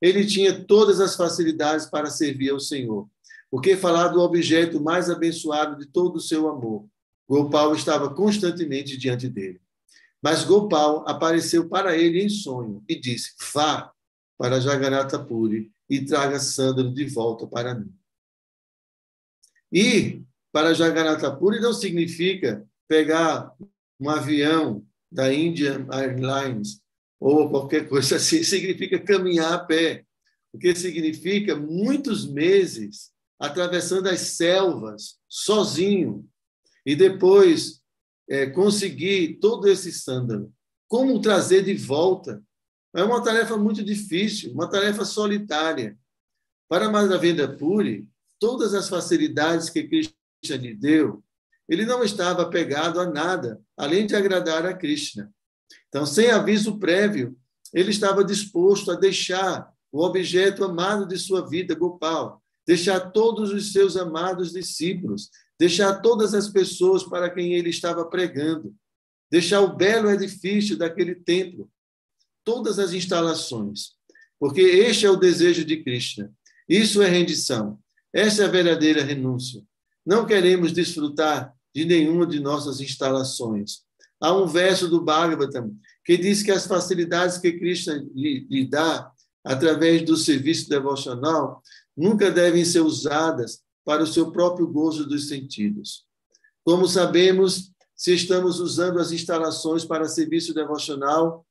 Ele tinha todas as facilidades para servir ao Senhor. porque falar do objeto mais abençoado de todo o seu amor. Gopal estava constantemente diante dele. Mas Gopal apareceu para ele em sonho e disse: vá para Jagannatha Puri e traga Sândalo de volta para mim. Ir para Jagannatha Puri não significa pegar um avião da Indian Airlines ou qualquer coisa assim, significa caminhar a pé, o que significa muitos meses atravessando as selvas, sozinho, e depois conseguir todo esse sândalo. Como trazer de volta? É uma tarefa muito difícil, uma tarefa solitária. Para Madhavendra Puri, todas as facilidades que Krishna lhe deu, ele não estava apegado a nada, além de agradar a Krishna. Então, sem aviso prévio, ele estava disposto a deixar o objeto amado de sua vida, Gopal, deixar todos os seus amados discípulos, deixar todas as pessoas para quem ele estava pregando, deixar o belo edifício daquele templo, todas as instalações, porque este é o desejo de Krishna. Isso é rendição. Essa é a verdadeira renúncia. Não queremos desfrutar de nenhuma de nossas instalações. Há um verso do Bhagavatam que diz que as facilidades que Krishna lhe dá através do serviço devocional nunca devem ser usadas para o seu próprio gozo dos sentidos. Como sabemos, se estamos usando as instalações para serviço devocional,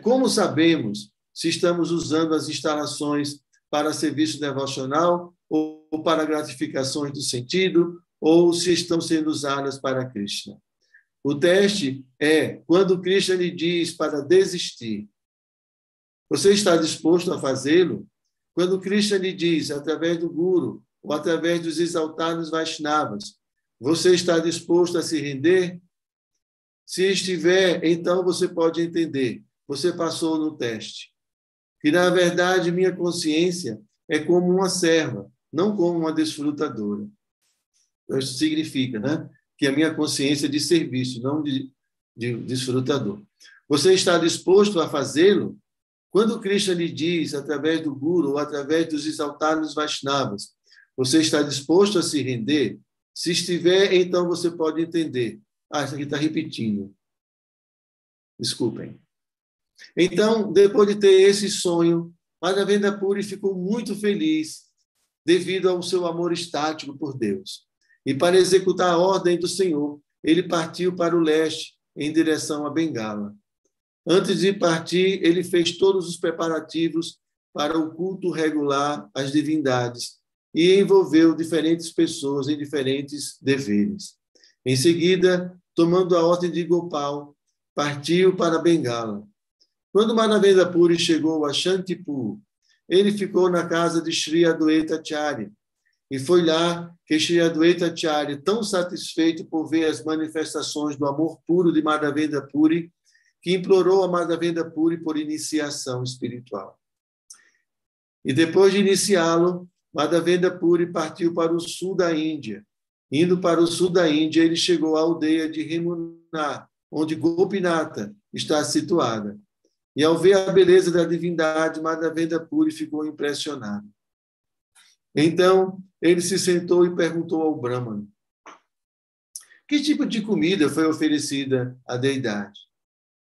como sabemos se estamos usando as instalações para serviço devocional ou para gratificações do sentido, ou se estão sendo usadas para Krishna? O teste é quando Krishna lhe diz para desistir. Você está disposto a fazê-lo? Quando Krishna lhe diz, através do Guru ou através dos exaltados Vaishnavas, você está disposto a se render? Se estiver, então você pode entender. Você passou no teste. Que, na verdade, minha consciência é como uma serva, não como uma desfrutadora. Isso significa, né? Que a minha consciência é de serviço, não de desfrutador. Você está disposto a fazê-lo? Quando Krishna lhe diz, através do Guru ou através dos exaltados Vaishnavas, você está disposto a se render? Se estiver, então você pode entender. Isso aqui está repetindo. Desculpem. Então, depois de ter esse sonho, Madhavendra Puri ficou muito feliz devido ao seu amor estático por Deus. E para executar a ordem do Senhor, ele partiu para o leste, em direção a Bengala. Antes de partir, ele fez todos os preparativos para o culto regular às divindades e envolveu diferentes pessoas em diferentes deveres. Em seguida, tomando a ordem de Gopal, partiu para Bengala. Quando Madhavendra Puri chegou a Shantipur, ele ficou na casa de Sri Adwaita Acharya. E foi lá que Sri Adwaita Acharya, tão satisfeito por ver as manifestações do amor puro de Madhavendra Puri, que implorou a Madhavendra Puri por iniciação espiritual. E depois de iniciá-lo, Madhavendra Puri partiu para o sul da Índia. Indo para o sul da Índia, ele chegou à aldeia de Remuna, onde Gopinatha está situada. E ao ver a beleza da divindade, Madhavendra Puri ficou impressionado. Então, ele se sentou e perguntou ao Brahmana: que tipo de comida foi oferecida à deidade?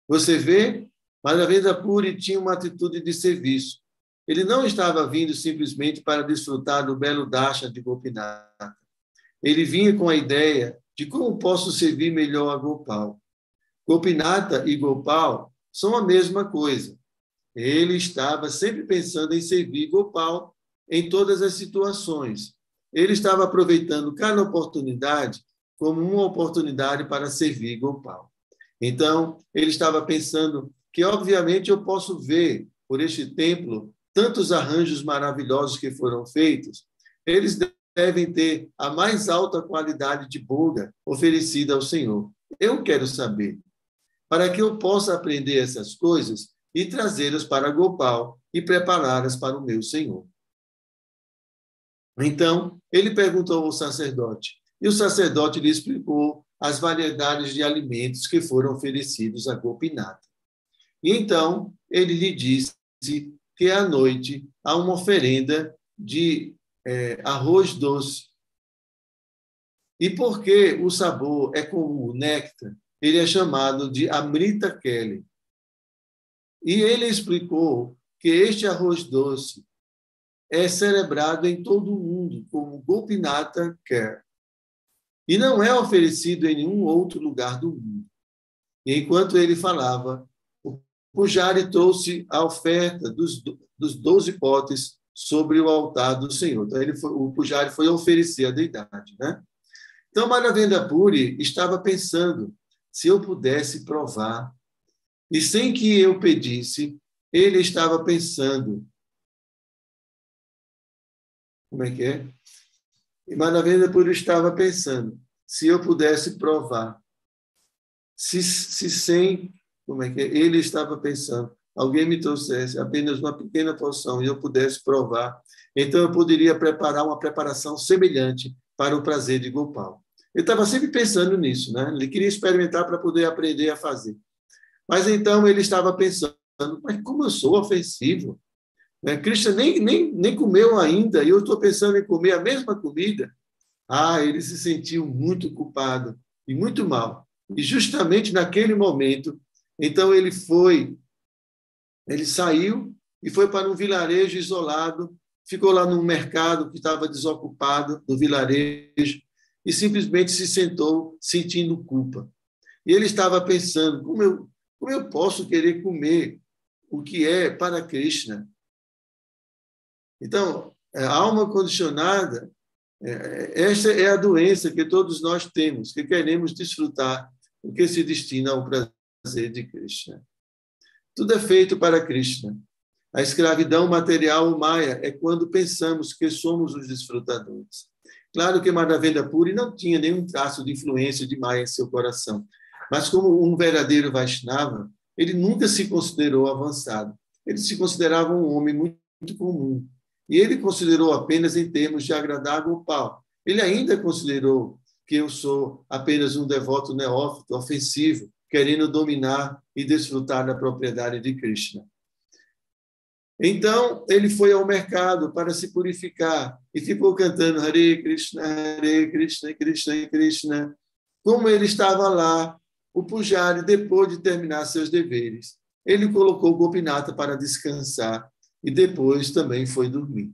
Você vê, Madhavendra Puri tinha uma atitude de serviço. Ele não estava vindo simplesmente para desfrutar do belo darshan de Gopinatha. Ele vinha com a ideia de como posso servir melhor a Gopal. Gopinatha e Gopal são a mesma coisa. Ele estava sempre pensando em servir Gopal em todas as situações. Ele estava aproveitando cada oportunidade como uma oportunidade para servir Gopal. Então, ele estava pensando que, obviamente, eu posso ver por este templo tantos arranjos maravilhosos que foram feitos. Eles devem ter a mais alta qualidade de boga oferecida ao Senhor. Eu quero saber, para que eu possa aprender essas coisas e trazê-las para Gopal e prepará-las para o meu Senhor. Então, ele perguntou ao sacerdote, e o sacerdote lhe explicou as variedades de alimentos que foram oferecidos a Gopinatha. E então, ele lhe disse que à noite há uma oferenda de arroz doce. E porque o sabor é como o néctar, ele é chamado de Amrita Keli. E ele explicou que este arroz doce é celebrado em todo o mundo como Gopinatha Kher e não é oferecido em nenhum outro lugar do mundo. E enquanto ele falava, o Pujari trouxe a oferta dos 12 potes sobre o altar do Senhor. Então, o Pujari foi oferecer a deidade, né? Então, Madhavendra Puri estava pensando se eu pudesse provar. E sem que eu pedisse, ele estava pensando. Como é que é? E Madhavendra Puri estava pensando se eu pudesse provar. Se sem... Como é que é? Ele estava pensando. Alguém me trouxesse apenas uma pequena porção e eu pudesse provar, então eu poderia preparar uma preparação semelhante para o prazer de Gopal. Ele estava sempre pensando nisso, né? Ele queria experimentar para poder aprender a fazer. Mas então ele estava pensando, mas como eu sou ofensivo? Né? Krishna nem comeu ainda e eu estou pensando em comer a mesma comida. Ele se sentiu muito culpado e muito mal. E justamente naquele momento, então ele saiu e foi para um vilarejo isolado, ficou lá num mercado que estava desocupado do vilarejo e simplesmente se sentou sentindo culpa. E ele estava pensando, como eu posso querer comer o que é para Krishna? Então, a alma condicionada, essa é a doença que todos nós temos, que queremos desfrutar o que se destina ao prazer de Krishna. Tudo é feito para Krishna. A escravidão material, o Maya, é quando pensamos que somos os desfrutadores. Claro que Madhavendra Puri não tinha nenhum traço de influência de Maya em seu coração, mas como um verdadeiro Vaishnava, ele nunca se considerou avançado. Ele se considerava um homem muito comum. E ele considerou apenas em termos de agradar a Gopal. Ele ainda considerou que eu sou apenas um devoto neófito, ofensivo, querendo dominar e desfrutar da propriedade de Krishna. Então, ele foi ao mercado para se purificar e ficou cantando Hare Krishna, Krishna, Krishna. Como ele estava lá, o Pujari, depois de terminar seus deveres, ele colocou Gopinatha para descansar e depois também foi dormir.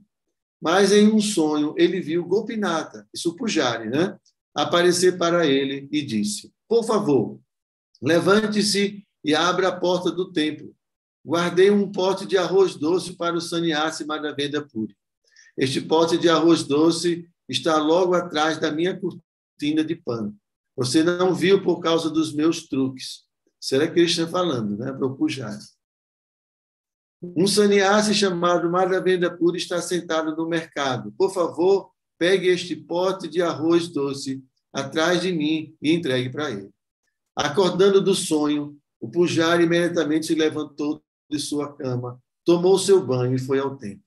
Mas em um sonho, ele viu Gopinatha, isso o Pujari, né? Aparecer para ele e disse, por favor, levante-se e abra a porta do templo. Guardei um pote de arroz doce para o sannyasi Madhavendra Puri. Este pote de arroz doce está logo atrás da minha cortina de pano. Você não viu por causa dos meus truques. Será Krishna falando, né, para o Pujari. Um sannyasi chamado Madhavendra Puri está sentado no mercado. Por favor, pegue este pote de arroz doce atrás de mim e entregue para ele. Acordando do sonho, o Pujari imediatamente se levantou de sua cama, tomou seu banho e foi ao templo.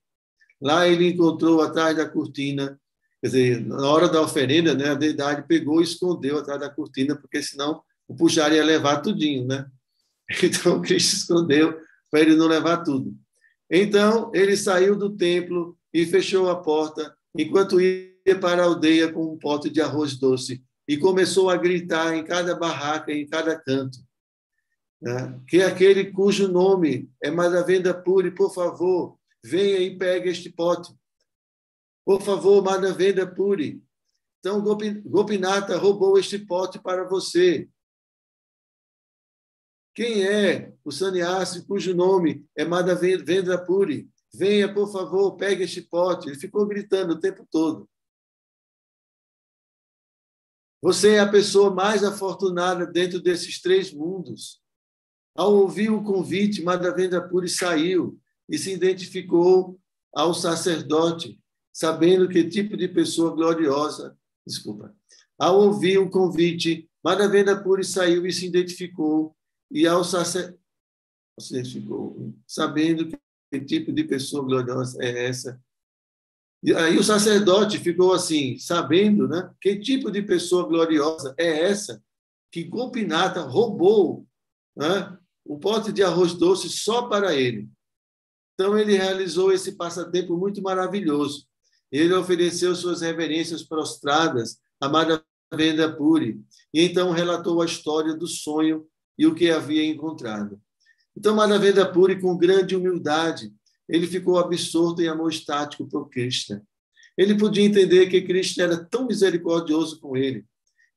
Lá ele encontrou atrás da cortina, quer dizer, na hora da oferenda, né, a deidade pegou e escondeu atrás da cortina, porque senão o Pujari ia levar tudinho, né? Então, Cristo escondeu para ele não levar tudo. Então, ele saiu do templo e fechou a porta, enquanto ia para a aldeia com um pote de arroz doce e começou a gritar em cada barraca, em cada canto, né, que aquele cujo nome é Madhavendra Puri, por favor, venha e pegue este pote. Por favor, Madhavendra Puri. Então, Gopinatha roubou este pote para você. Quem é o sannyasi cujo nome é Madhavendra Puri? Venha, por favor, pegue este pote. Ele ficou gritando o tempo todo. Você é a pessoa mais afortunada dentro desses 3 mundos. Ao ouvir o convite, Madhavendra Puri saiu e se identificou ao sacerdote, sabendo que tipo de pessoa gloriosa... Desculpa. Ao ouvir o convite, Madhavendra Puri saiu e se identificou e ao sacerdote... sabendo que tipo de pessoa gloriosa é essa. E aí o sacerdote ficou assim, sabendo, né, que tipo de pessoa gloriosa é essa que Gopinatha roubou, né, o pote de arroz doce só para ele. Então, ele realizou esse passatempo muito maravilhoso. Ele ofereceu suas reverências prostradas a Madhavendra Puri e então relatou a história do sonho e o que havia encontrado. Então, Madhavendra Puri, com grande humildade, ele ficou absorto em amor estático por Krishna. Ele podia entender que Krishna era tão misericordioso com ele.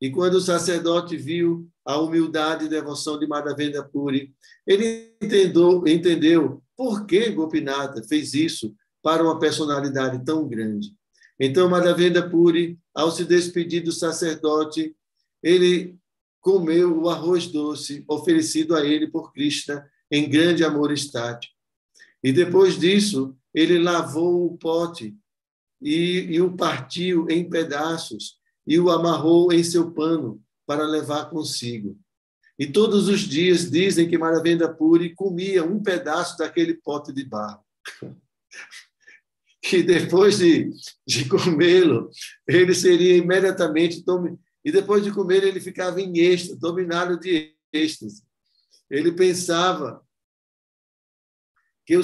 E quando o sacerdote viu a humildade e devoção de Madhavendra Puri, ele entendeu por que Gopinatha fez isso para uma personalidade tão grande. Então, Madhavendra Puri, ao se despedir do sacerdote, ele comeu o arroz doce oferecido a ele por Krishna em grande amor estático. E depois disso, ele lavou o pote e o partiu em pedaços e o amarrou em seu pano para levar consigo. E todos os dias dizem que Madhavendra Puri comia um pedaço daquele pote de barro. E depois de comê-lo, ele seria imediatamente... E depois de comer, ele ficava em êxtase, dominado de êxtase. Ele pensava que o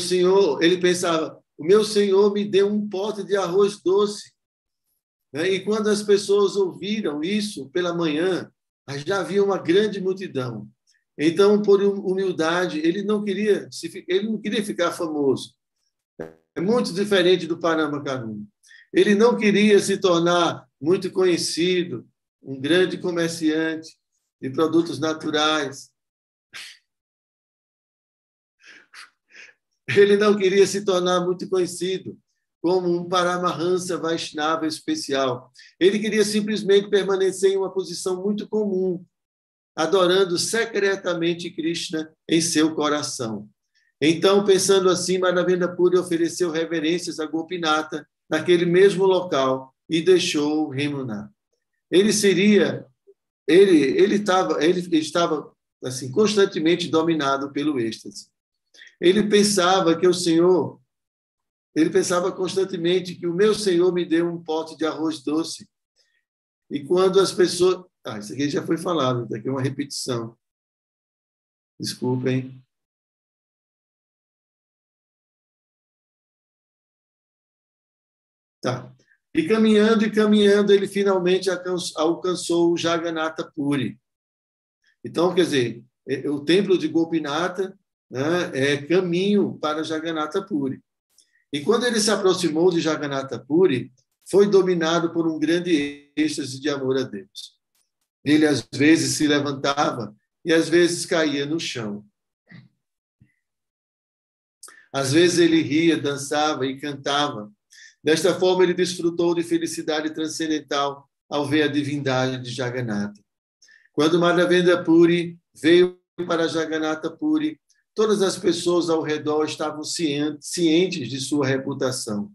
meu Senhor me deu um pote de arroz doce. E quando as pessoas ouviram isso pela manhã, já havia uma grande multidão. Então, por humildade, ele não queria ficar famoso. É muito diferente do Paramahansa. Ele não queria se tornar muito conhecido, um grande comerciante de produtos naturais. Ele não queria se tornar muito conhecido como um Paramahansa Vaishnava especial. Ele queria simplesmente permanecer em uma posição muito comum, adorando secretamente Krishna em seu coração. Então, pensando assim, Madhavendra Puri ofereceu reverências a Gopinatha naquele mesmo local e deixou remunar. Ele estava assim constantemente dominado pelo êxtase. Ele pensava constantemente que o meu Senhor me deu um pote de arroz doce. E quando as pessoas... isso aqui já foi falado, isso aqui é uma repetição. Desculpem. Tá. E caminhando, ele finalmente alcançou o Jagannatha Puri. Então, quer dizer, o templo de Gopinatha, né, é caminho para Jagannatha Puri. E quando ele se aproximou de Jagannatha Puri, foi dominado por um grande êxtase de amor a Deus. Ele, às vezes, se levantava e, às vezes, caía no chão. Às vezes, ele ria, dançava e cantava. Desta forma, ele desfrutou de felicidade transcendental ao ver a divindade de Jagannatha. Quando Madhavendra Puri veio para Jagannatha Puri, todas as pessoas ao redor estavam cientes de sua reputação.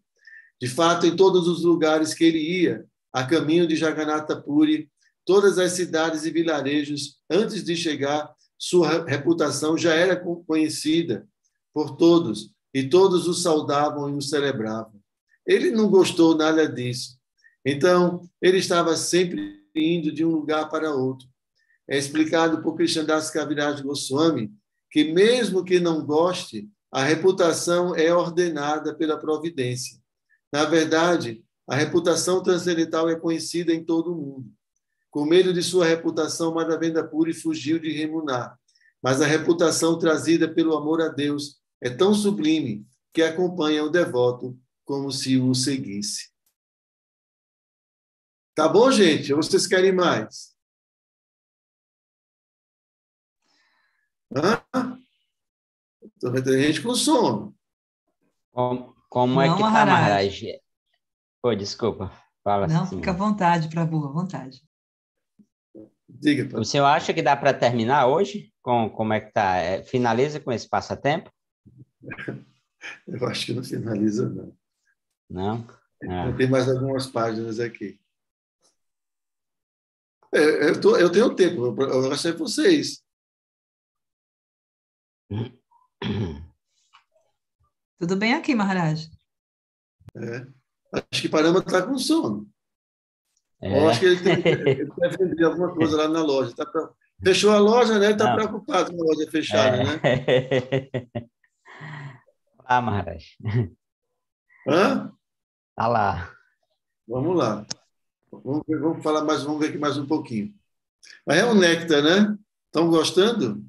De fato, em todos os lugares que ele ia, a caminho de Jagannatha Puri, todas as cidades e vilarejos, antes de chegar, sua reputação já era conhecida por todos, e todos o saudavam e o celebravam. Ele não gostou nada disso. Então, ele estava sempre indo de um lugar para outro. É explicado por Krishnadas Kaviraj Goswami que, mesmo que não goste, a reputação é ordenada pela providência. Na verdade, a reputação transcendental é conhecida em todo o mundo. Com medo de sua reputação, Madhavendra Puri fugiu de Remunar. Mas a reputação trazida pelo amor a Deus é tão sublime que acompanha o devoto como se o seguisse. Tá bom, gente? Ou vocês querem mais? Então vai ter gente com sono. Como é que tá, Maharaj? Pô, desculpa. Fala Não, assim. fica à vontade, Prabhu, à vontade. Diga, pai. O senhor acha que dá para terminar hoje? Como é que tá? Finaliza com esse passatempo? Eu acho que não finaliza, não. Não? Tem mais algumas páginas aqui. Eu tenho tempo, eu acho que é vocês. Tudo bem aqui, Maharaj? Acho que Parama está com sono. Eu acho que ele deve vender alguma coisa lá na loja. Fechou a loja, né? Ele está preocupado com a loja fechada, né? Ah, Maharaj. Hã? Tá lá. Vamos lá. Vamos falar mais, vamos ver aqui mais um pouquinho. Mas é um néctar, né? Estão gostando?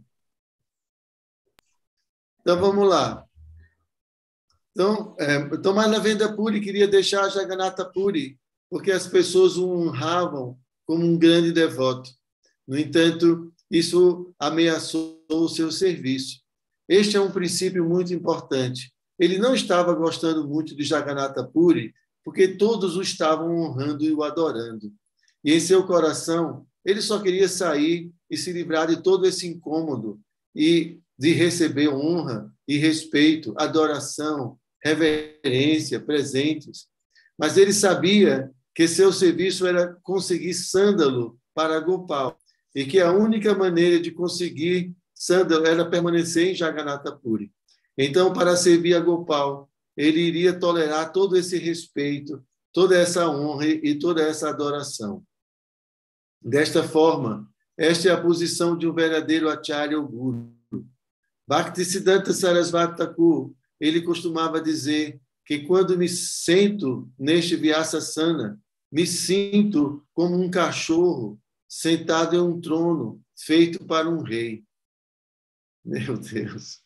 Então vamos lá. Então Manavendra Puri queria deixar Jagannatha Puri, porque as pessoas o honravam como um grande devoto. No entanto, isso ameaçou o seu serviço. Este é um princípio muito importante. Ele não estava gostando muito de Jagannatha Puri, porque todos o estavam honrando e o adorando. E em seu coração, ele só queria sair e se livrar de todo esse incômodo e de receber honra e respeito, adoração, reverência, presentes. Mas ele sabia que seu serviço era conseguir sândalo para Gopal e que a única maneira de conseguir sândalo era permanecer em Jagannatha Puri. Então, para servir a Gopal, ele iria tolerar todo esse respeito, toda essa honra e toda essa adoração. Desta forma, esta é a posição de um verdadeiro Acharya ou Guru. Bhaktisiddhanta Sarasvati Thakur, ele costumava dizer que quando me sento neste Vyasasana, me sinto como um cachorro sentado em um trono feito para um rei. Meu Deus!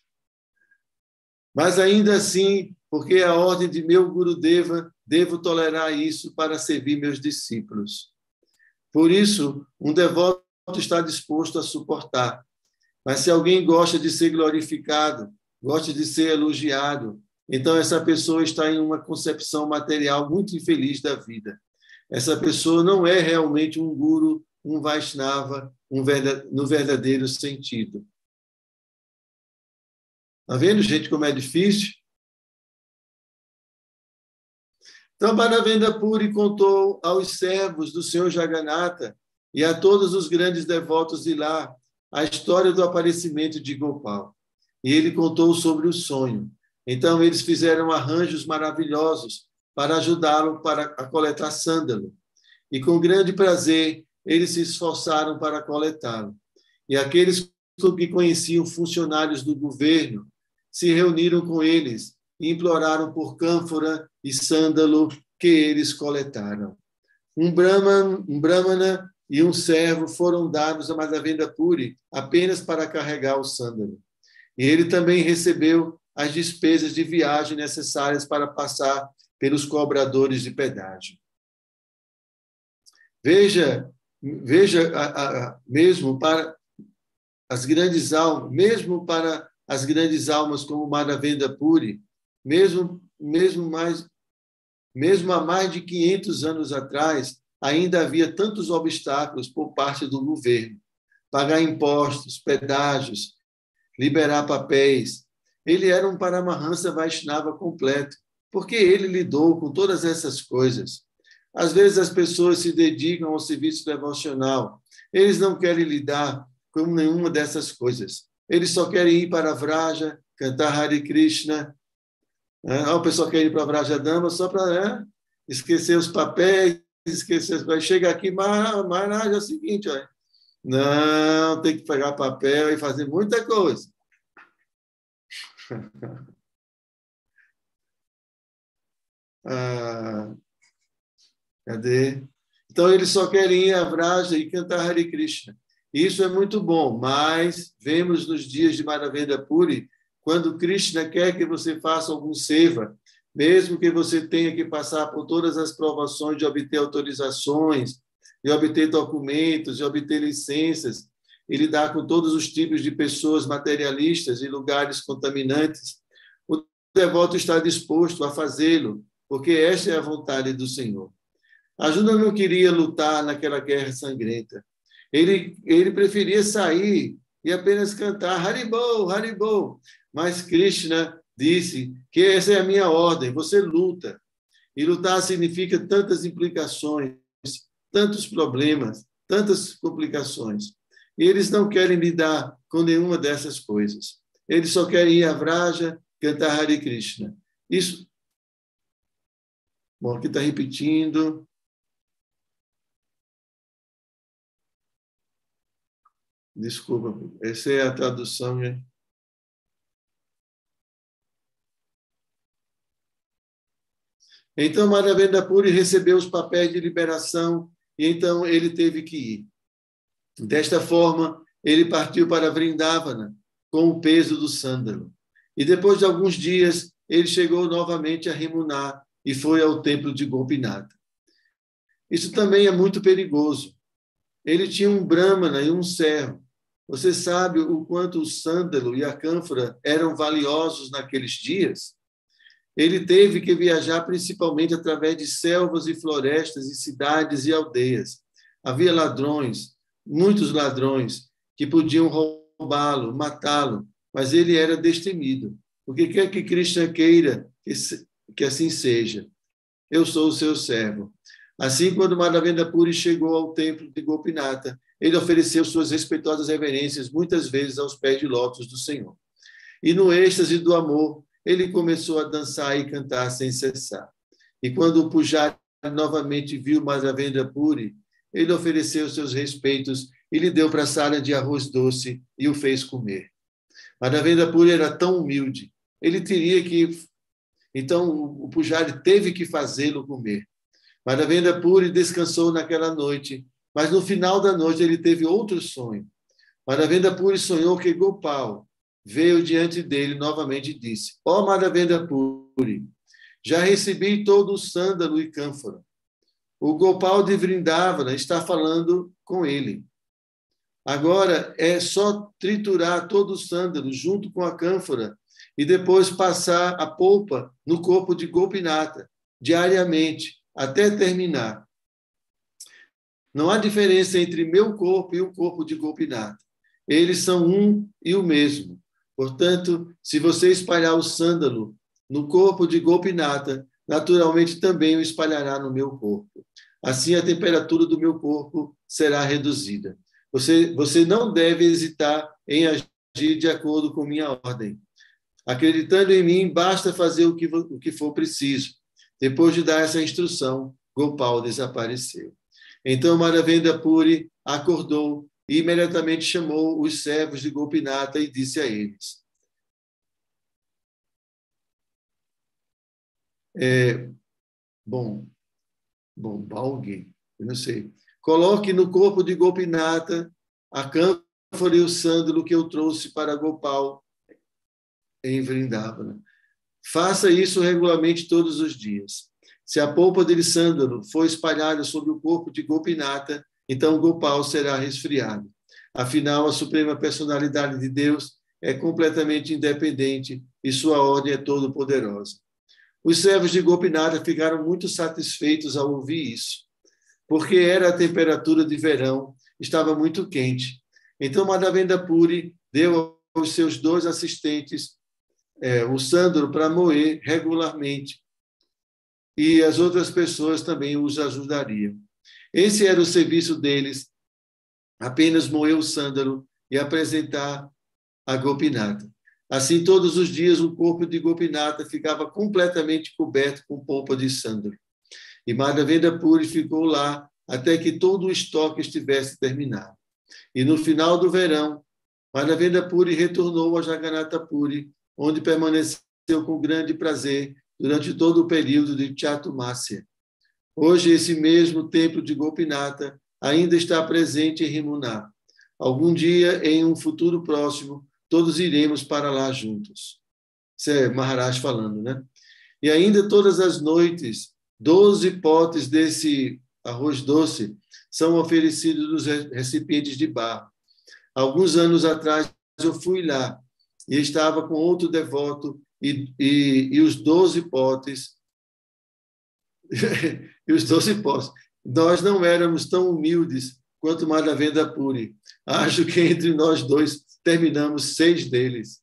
Mas ainda assim, porque é a ordem de meu Gurudeva, devo tolerar isso para servir meus discípulos. Por isso, um devoto está disposto a suportar. Mas se alguém gosta de ser glorificado, gosta de ser elogiado, então essa pessoa está em uma concepção material muito infeliz da vida. Essa pessoa não é realmente um guru, um Vaishnava, no verdadeiro sentido. Está vendo, gente, como é difícil? Então, Manavendra Puri contou aos servos do Senhor Jagannatha e a todos os grandes devotos de lá a história do aparecimento de Gopal. E ele contou sobre o sonho. Então, eles fizeram arranjos maravilhosos para ajudá-lo a coletar sândalo. E, com grande prazer, eles se esforçaram para coletá-lo. E aqueles que conheciam funcionários do governo se reuniram com eles e imploraram por cânfora e sândalo que eles coletaram. Um brahmana e um servo foram dados a Madhavendra Puri apenas para carregar o sândalo. E ele também recebeu as despesas de viagem necessárias para passar pelos cobradores de pedágio. Veja mesmo para as grandes almas, mesmo para as grandes almas como Madhavendra Puri, mesmo há mais de 500 anos atrás, ainda havia tantos obstáculos por parte do governo. Pagar impostos, pedágios, liberar papéis. Ele era um Paramahansa Vaishnava completo, porque ele lidou com todas essas coisas. Às vezes as pessoas se dedicam ao serviço devocional. Eles não querem lidar com nenhuma dessas coisas. Eles só querem ir para a Vraja, cantar Hare Krishna. O pessoal quer ir para a Vrajadama só para esquecer os papéis, esquecer os papéis. Chega aqui, mas é o seguinte, olha, não, tem que pegar papel e fazer muita coisa. Cadê? Então, eles só querem ir à Vraja e cantar Hare Krishna. Isso é muito bom, mas vemos nos dias de Madhavendra Puri, quando Krishna quer que você faça algum seva, mesmo que você tenha que passar por todas as provações de obter autorizações, de obter documentos, de obter licenças, e lidar com todos os tipos de pessoas materialistas e lugares contaminantes, o devoto está disposto a fazê-lo, porque esta é a vontade do Senhor. Arjuna não queria lutar naquela guerra sangrenta. Ele preferia sair e apenas cantar Haribol, Haribol. Mas Krishna disse que essa é a minha ordem, você luta. E lutar significa tantas implicações, tantos problemas, tantas complicações. E eles não querem lidar com nenhuma dessas coisas. Eles só querem ir à Vraja, cantar Hare Krishna. Isso. Bom, aqui está repetindo. Desculpa, essa é a tradução, né? Então Madhavendra Puri recebeu os papéis de liberação e então ele teve que ir. Desta forma, ele partiu para Vrindavana com o peso do sândalo. E depois de alguns dias, ele chegou novamente a Remuná e foi ao templo de Gopinatha. Isso também é muito perigoso. Ele tinha um brahmana e um servo. Você sabe o quanto o sândalo e a cânfora eram valiosos naqueles dias? Ele teve que viajar principalmente através de selvas e florestas e cidades e aldeias. Havia ladrões, muitos ladrões, que podiam roubá-lo, matá-lo, mas ele era destemido. O que quer que Krishna queira que assim seja. Eu sou o seu servo. Assim, quando Madhavendra Puri chegou ao templo de Gopinatha, ele ofereceu suas respeitosas reverências, muitas vezes aos pés de lótus do Senhor. E no êxtase do amor, ele começou a dançar e cantar sem cessar. E quando o Pujari novamente viu Madhavendra Puri, ele ofereceu seus respeitos e lhe deu praçada de arroz doce e o fez comer. Madhavendra Puri era tão humilde, ele teria que... Então, o Pujari teve que fazê-lo comer. Madhavendra Puri descansou naquela noite, mas no final da noite ele teve outro sonho. Madhavendra Puri sonhou que Gopal veio diante dele novamente e disse: Ó Madhavendra Puri, já recebi todo o sândalo e cânfora. O Gopal de Vrindavana está falando com ele. Agora é só triturar todo o sândalo junto com a cânfora e depois passar a polpa no corpo de Gopinatha, diariamente, até terminar. Não há diferença entre meu corpo e o corpo de Gopinatha. Eles são um e o mesmo. Portanto, se você espalhar o sândalo no corpo de Gopinatha, naturalmente também o espalhará no meu corpo. Assim, a temperatura do meu corpo será reduzida. Você não deve hesitar em agir de acordo com minha ordem. Acreditando em mim, basta fazer o que for preciso. Depois de dar essa instrução, Gopal desapareceu. Então, Madhavendra Puri acordou e imediatamente chamou os servos de Gopinatha e disse a eles: Balgue, eu não sei. Coloque no corpo de Gopinatha a cânfora e o sândalo que eu trouxe para Gopal em Vrindavana. Faça isso regularmente todos os dias. Se a polpa de sândalo for espalhada sobre o corpo de Gopinatha, então Gopal será resfriado. Afinal, a suprema personalidade de Deus é completamente independente e sua ordem é todo-poderosa. Os servos de Gopinatha ficaram muito satisfeitos ao ouvir isso, porque era a temperatura de verão, estava muito quente. Então, Madhavendra Puri deu aos seus 2 assistentes o sândalo para moer regularmente, e as outras pessoas também os ajudariam. Esse era o serviço deles, apenas moer o sândalo e apresentar a Gopinatha. Assim, todos os dias, o corpo de Gopinatha ficava completamente coberto com polpa de sândalo. E Madhavendra Puri ficou lá até que todo o estoque estivesse terminado. E no final do verão, Madhavendra Puri retornou a Jagannatha Puri, onde permaneceu com grande prazer durante todo o período de Chaturmasya. Hoje, esse mesmo templo de Gopinatha ainda está presente em Remuná. Algum dia, em um futuro próximo, todos iremos para lá juntos. Isso é Maharaj falando, né? E ainda todas as noites, 12 potes desse arroz doce são oferecidos nos recipientes de barro. Alguns anos atrás, eu fui lá e estava com outro devoto e os 12 potes... e os 12 potes. Nós não éramos tão humildes quanto Madhavendra Puri. Acho que entre nós dois terminamos 6 deles.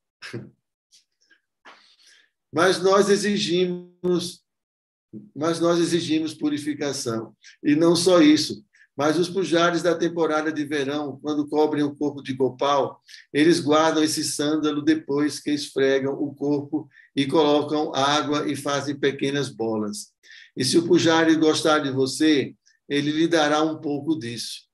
Mas nós exigimos purificação. E não só isso, mas os pujaris da temporada de verão, quando cobrem o corpo de Gopal, eles guardam esse sândalo depois que esfregam o corpo e colocam água e fazem pequenas bolas. E se o pujari gostar de você, ele lhe dará um pouco disso.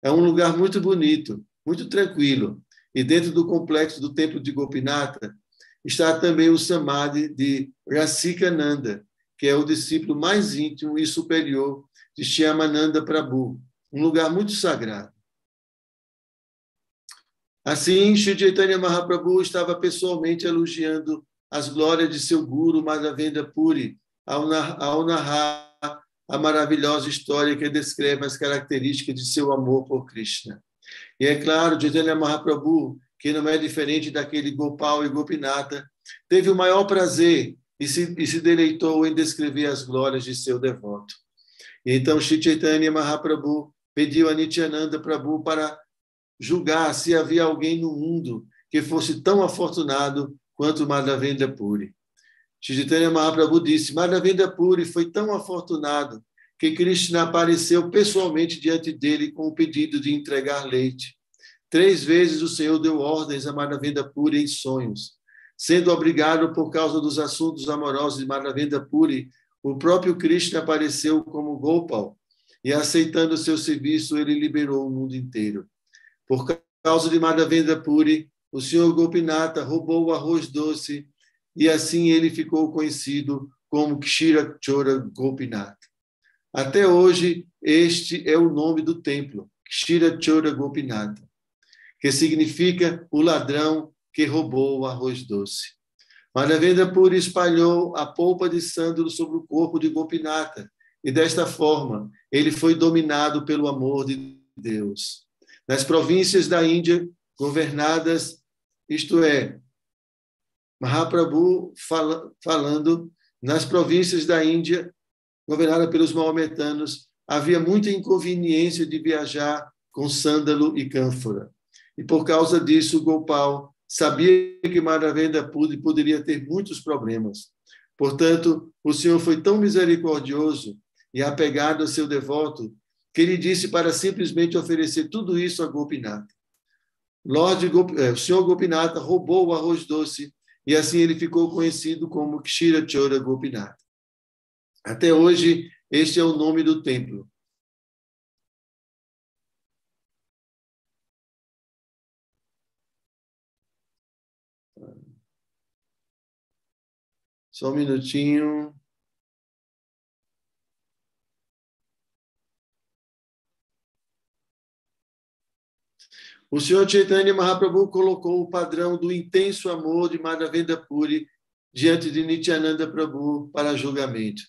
É um lugar muito bonito, muito tranquilo. E dentro do complexo do templo de Gopinatha está também o samadhi de Rasikananda, que é o discípulo mais íntimo e superior de Shyamananda Prabhu, um lugar muito sagrado. Assim, Shri Chaitanya Mahaprabhu estava pessoalmente elogiando as glórias de seu guru Madhavendra Puri ao narrar a maravilhosa história que descreve as características de seu amor por Krishna. E é claro, Chaitanya Mahaprabhu, que não é diferente daquele Gopal e Gopinata, teve o maior prazer e se deleitou em descrever as glórias de seu devoto. E então, Shri Chaitanya Mahaprabhu pediu a Nityananda Prabhu para julgar se havia alguém no mundo que fosse tão afortunado quanto Madhavendra Puri. Shri Chaitanya Mahaprabhu disse: Madhavendra Puri foi tão afortunado que Krishna apareceu pessoalmente diante dele com o pedido de entregar leite. 3 vezes o Senhor deu ordens a Madhavendra Puri em sonhos. Sendo obrigado por causa dos assuntos amorosos de Madhavendra Puri, o próprio Krishna apareceu como Gopal e, aceitando seu serviço, ele liberou o mundo inteiro. Por causa de Madhavendra Puri, o Senhor Gopinata roubou o arroz doce e assim ele ficou conhecido como Kshira Chora Gopinata. Até hoje, este é o nome do templo, Kshira Chora Gopinata, que significa o ladrão que roubou o arroz doce. Madhavendra Puri espalhou a polpa de sândalo sobre o corpo de Gopinata e, desta forma, ele foi dominado pelo amor de Deus. Nas províncias da Índia, governadas, isto é, Mahaprabhu falando, nas províncias da Índia, governadas pelos maometanos, havia muita inconveniência de viajar com sândalo e cânfora. E por causa disso, Gopal sabia que Madhavendra Puri poderia ter muitos problemas. Portanto, o Senhor foi tão misericordioso e apegado a seu devoto que ele disse para simplesmente oferecer tudo isso a Gopinata. O Senhor Gopinata roubou o arroz doce e assim ele ficou conhecido como Kshira Chora Gopinata. Até hoje, este é o nome do templo. Só um minutinho. O Senhor Chaitanya Mahaprabhu colocou o padrão do intenso amor de Madhavendra Puri diante de Nityananda Prabhu para julgamento.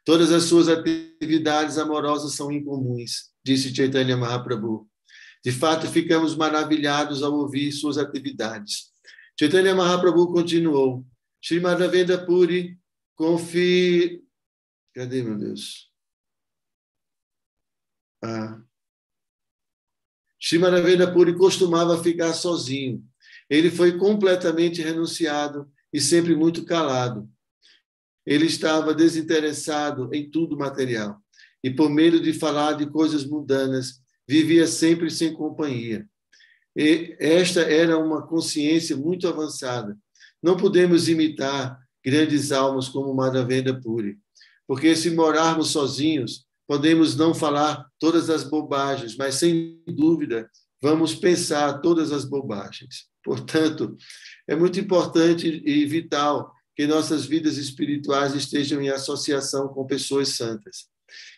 Todas as suas atividades amorosas são incomuns, disse Chaitanya Mahaprabhu. De fato, ficamos maravilhados ao ouvir suas atividades. Chaitanya Mahaprabhu continuou. Shri Madhavendra Puri Cadê, meu Deus? Shri Madhavendra Puri costumava ficar sozinho. Ele foi completamente renunciado e sempre muito calado. Ele estava desinteressado em tudo material e, por medo de falar de coisas mundanas, vivia sempre sem companhia. E esta era uma consciência muito avançada. Não podemos imitar grandes almas como Madhavendra Puri, porque se morarmos sozinhos, podemos não falar todas as bobagens, mas, sem dúvida, vamos pensar todas as bobagens. Portanto, é muito importante e vital que nossas vidas espirituais estejam em associação com pessoas santas.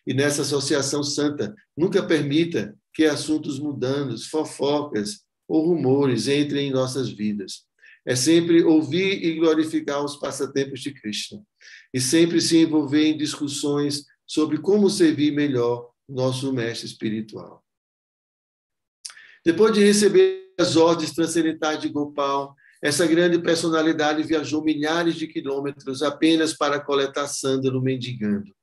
E nessa associação santa, nunca permita que assuntos mundanos, fofocas ou rumores entrem em nossas vidas. É sempre ouvir e glorificar os passatempos de Krishna. E sempre se envolver em discussões sobre como servir melhor nosso mestre espiritual. Depois de receber as ordens transcendentais de Gopal, essa grande personalidade viajou milhares de quilômetros apenas para coletar sândalo mendigando.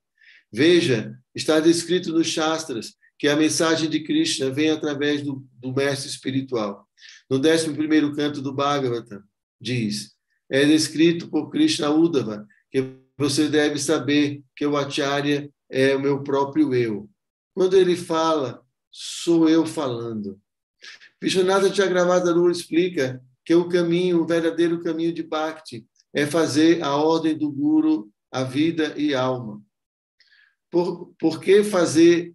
Veja, está descrito nos Shastras que a mensagem de Krishna vem através do mestre espiritual. No 11º canto do Bhagavatam, diz, é descrito por Krishna Uddhava que você deve saber que o Acharya é o meu próprio eu. Quando ele fala, sou eu falando. Vishwanatha Chakravartin explica que o verdadeiro caminho de Bhakti é fazer a ordem do Guru a vida e alma. Por que fazer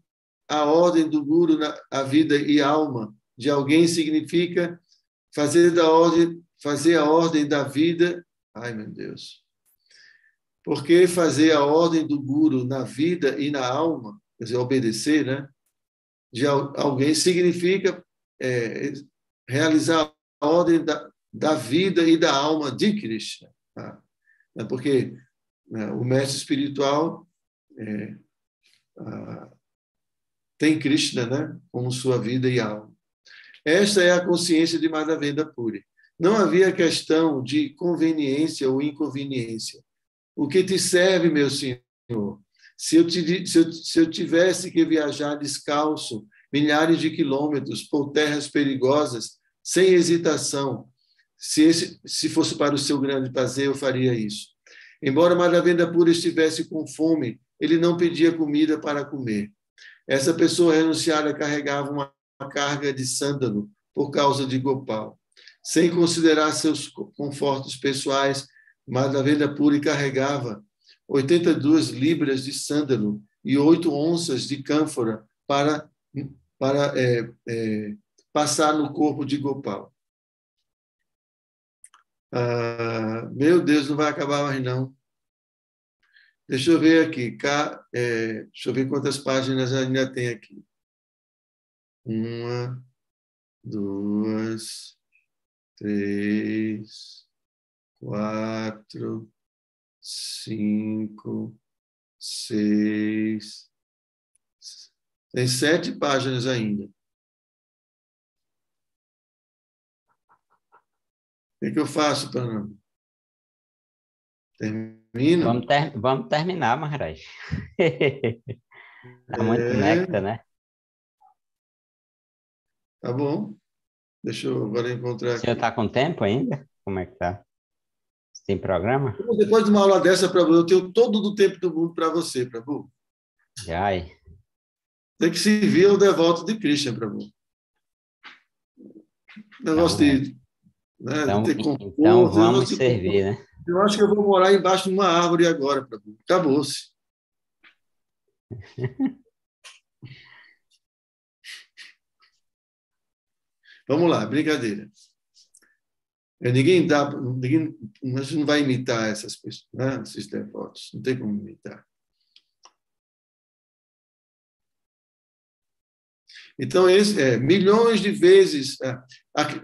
a ordem do Guru a vida e alma de alguém significa fazer a ordem da vida... Ai, meu Deus! Porque fazer a ordem do Guru na vida e na alma, quer dizer, obedecer, né, de alguém, significa realizar a ordem da vida e da alma de Krishna. Tá? Porque o mestre espiritual tem Krishna, né, como sua vida e alma. Esta é a consciência de Madhavendra Puri. Não havia questão de conveniência ou inconveniência. O que te serve, meu Senhor? Se eu tivesse que viajar descalço milhares de quilômetros por terras perigosas, sem hesitação, se fosse para o seu grande prazer, eu faria isso. Embora Madhavendra Puri estivesse com fome, ele não pedia comida para comer. Essa pessoa renunciada carregava uma carga de sândalo por causa de Gopal. Sem considerar seus confortos pessoais, Madhavendra Puri carregava 82 libras de sândalo e 8 onças de cânfora para passar no corpo de Gopal. Meu Deus, não vai acabar mais, não. Deixa eu ver aqui. Deixa eu ver quantas páginas ainda tem aqui. 1, 2, 3, 4, 5, 6. Tem 7 páginas ainda. O que eu faço, Panam? Termino? Vamos terminar, Maharaj. Tá muito néctar, né? Tá bom. Deixa eu agora encontrar O senhor aqui. está com tempo ainda? Como é que tá? Você tem programa? Depois de uma aula dessa, Prabhu, eu tenho todo o tempo do mundo para você, Prabhu. Ai. Tem que servir ao devoto de Krishna, Prabhu. Negócio de, né, então, de ter conforto. Então vamos servir, né? Eu acho que eu vou morar embaixo de uma árvore agora, Prabhu. Acabou-se. Vamos lá, brincadeira. A gente não vai imitar essas pessoas, né? Esses devotos. Não tem como imitar. Então, milhões de vezes,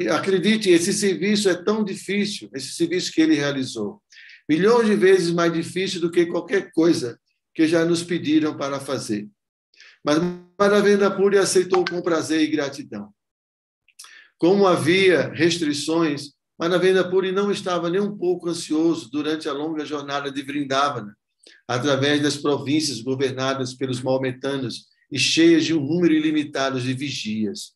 acredite, esse serviço é tão difícil, esse serviço que ele realizou, milhões de vezes mais difícil do que qualquer coisa que já nos pediram para fazer. Mas Madhavendra Puri aceitou com prazer e gratidão. Como havia restrições, Madhavendra Puri não estava nem um pouco ansioso durante a longa jornada de Vrindavana, através das províncias governadas pelos maometanos e cheias de um número ilimitado de vigias.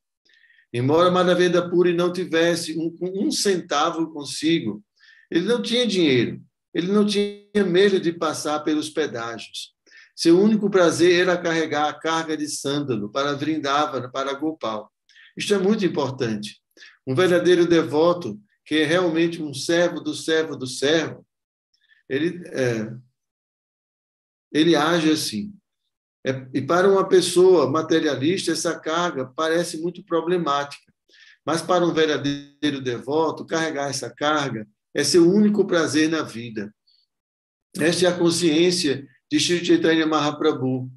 Embora Madhavendra Puri não tivesse um centavo consigo, ele não tinha dinheiro, ele não tinha medo de passar pelos pedágios. Seu único prazer era carregar a carga de sândalo para Vrindavana, para Gopal. Isto é muito importante. Um verdadeiro devoto, que é realmente um servo do servo do servo, ele age assim. E para uma pessoa materialista, essa carga parece muito problemática. Mas para um verdadeiro devoto, carregar essa carga é seu único prazer na vida. Esta é a consciência de Shri Chaitanya Mahaprabhu.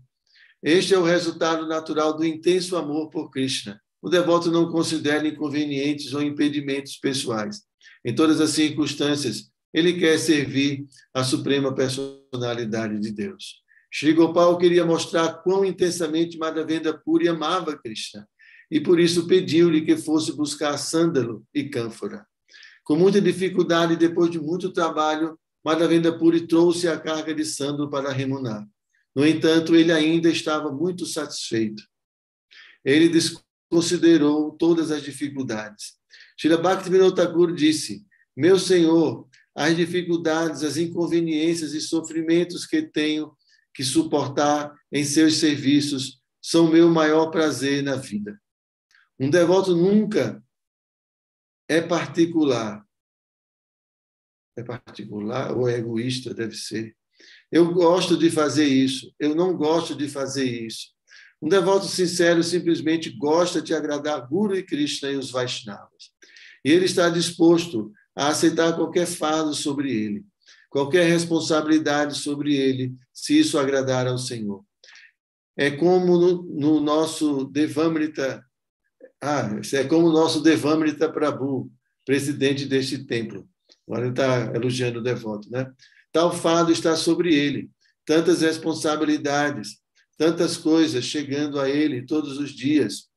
Este é o resultado natural do intenso amor por Krishna. O devoto não considera inconvenientes ou impedimentos pessoais. Em todas as circunstâncias, ele quer servir a suprema personalidade de Deus. Shri Gopal queria mostrar quão intensamente Madhavendra Puri amava Krishna, e por isso pediu-lhe que fosse buscar sândalo e cânfora. Com muita dificuldade, depois de muito trabalho, Madhavendra Puri trouxe a carga de sândalo para Remunar. No entanto, ele ainda estava muito satisfeito. Ele desconsiderou todas as dificuldades. Srila Bhaktivinoda Thakur disse: meu Senhor, as dificuldades, as inconveniências e sofrimentos que tenho que suportar em seus serviços são meu maior prazer na vida. Um devoto nunca é particular. É particular ou é egoísta, deve ser. Eu gosto de fazer isso, eu não gosto de fazer isso. Um devoto sincero simplesmente gosta de agradar Guru e Krishna e os Vaishnavas. E ele está disposto a aceitar qualquer fardo sobre ele. qualquer responsabilidade sobre ele, se isso agradar ao Senhor. É como no nosso Devamrita, é como o nosso Devamrita Prabhu, presidente deste templo. Agora ele está elogiando o devoto, né? Tal fardo está sobre ele, tantas responsabilidades, tantas coisas chegando a ele todos os dias,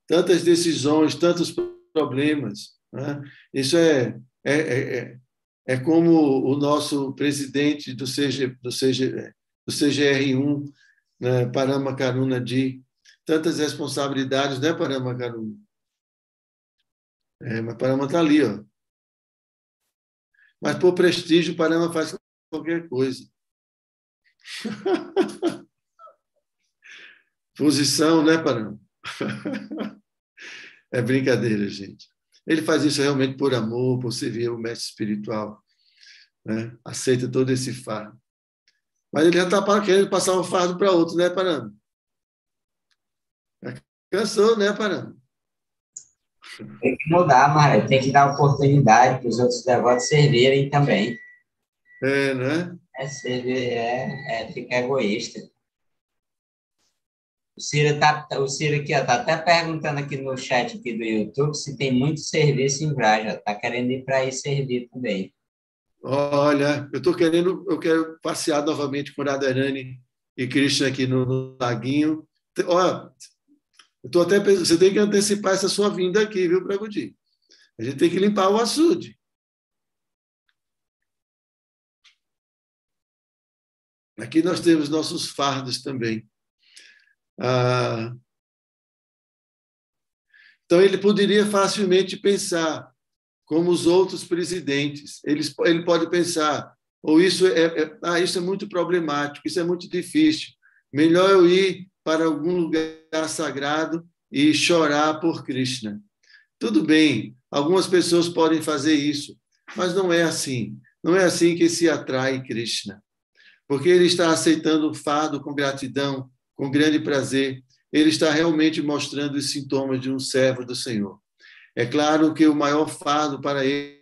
tantas decisões, tantos problemas, né? Isso é como o nosso presidente do CGR1, né, Parama Karuna Di, tantas responsabilidades, né, Parama Karuna? Mas Parama está ali, ó. Mas por prestígio, Parama faz qualquer coisa. Posição, né, Parama? É brincadeira, gente. Ele faz isso realmente por amor, por servir o mestre espiritual, né? Aceita todo esse fardo. Mas ele já está querendo passar um fardo para outro, né, Parama? Cansou, né, Parama? Tem que mudar, Maharaj. Tem que dar oportunidade para os outros devotos servirem também. Né? Servir ficar egoísta. O Ciro aqui está até perguntando aqui no chat aqui do YouTube se tem muito serviço em Vraja. Está querendo ir para aí servir também. Olha, eu quero passear novamente com Radharani e Krishna aqui no laguinho. Olha, você tem que antecipar essa sua vinda aqui, viu, Prabhuji? A gente tem que limpar o açude. Aqui nós temos nossos fardos também. Então, ele poderia facilmente pensar como os outros presidentes. Ele pode pensar, ou isso é muito problemático, isso é muito difícil. Melhor eu ir para algum lugar sagrado e chorar por Krishna. Tudo bem, algumas pessoas podem fazer isso, mas não é assim. Não é assim que se atrai Krishna. Porque ele está aceitando o fardo com gratidão, com grande prazer. Ele está realmente mostrando os sintomas de um servo do Senhor. É claro que o maior fardo para ele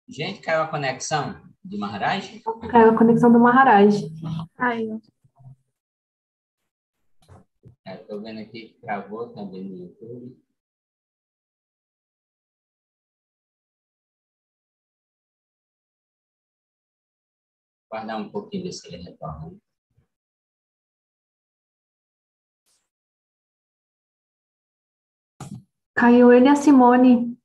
Gente, caiu a conexão de Maharaj? Caiu a conexão do Maharaj. Caiu. Estou vendo aqui que travou também no YouTube. Guardar um pouquinho, ver se ele retorna. Caiu ele e a Simone.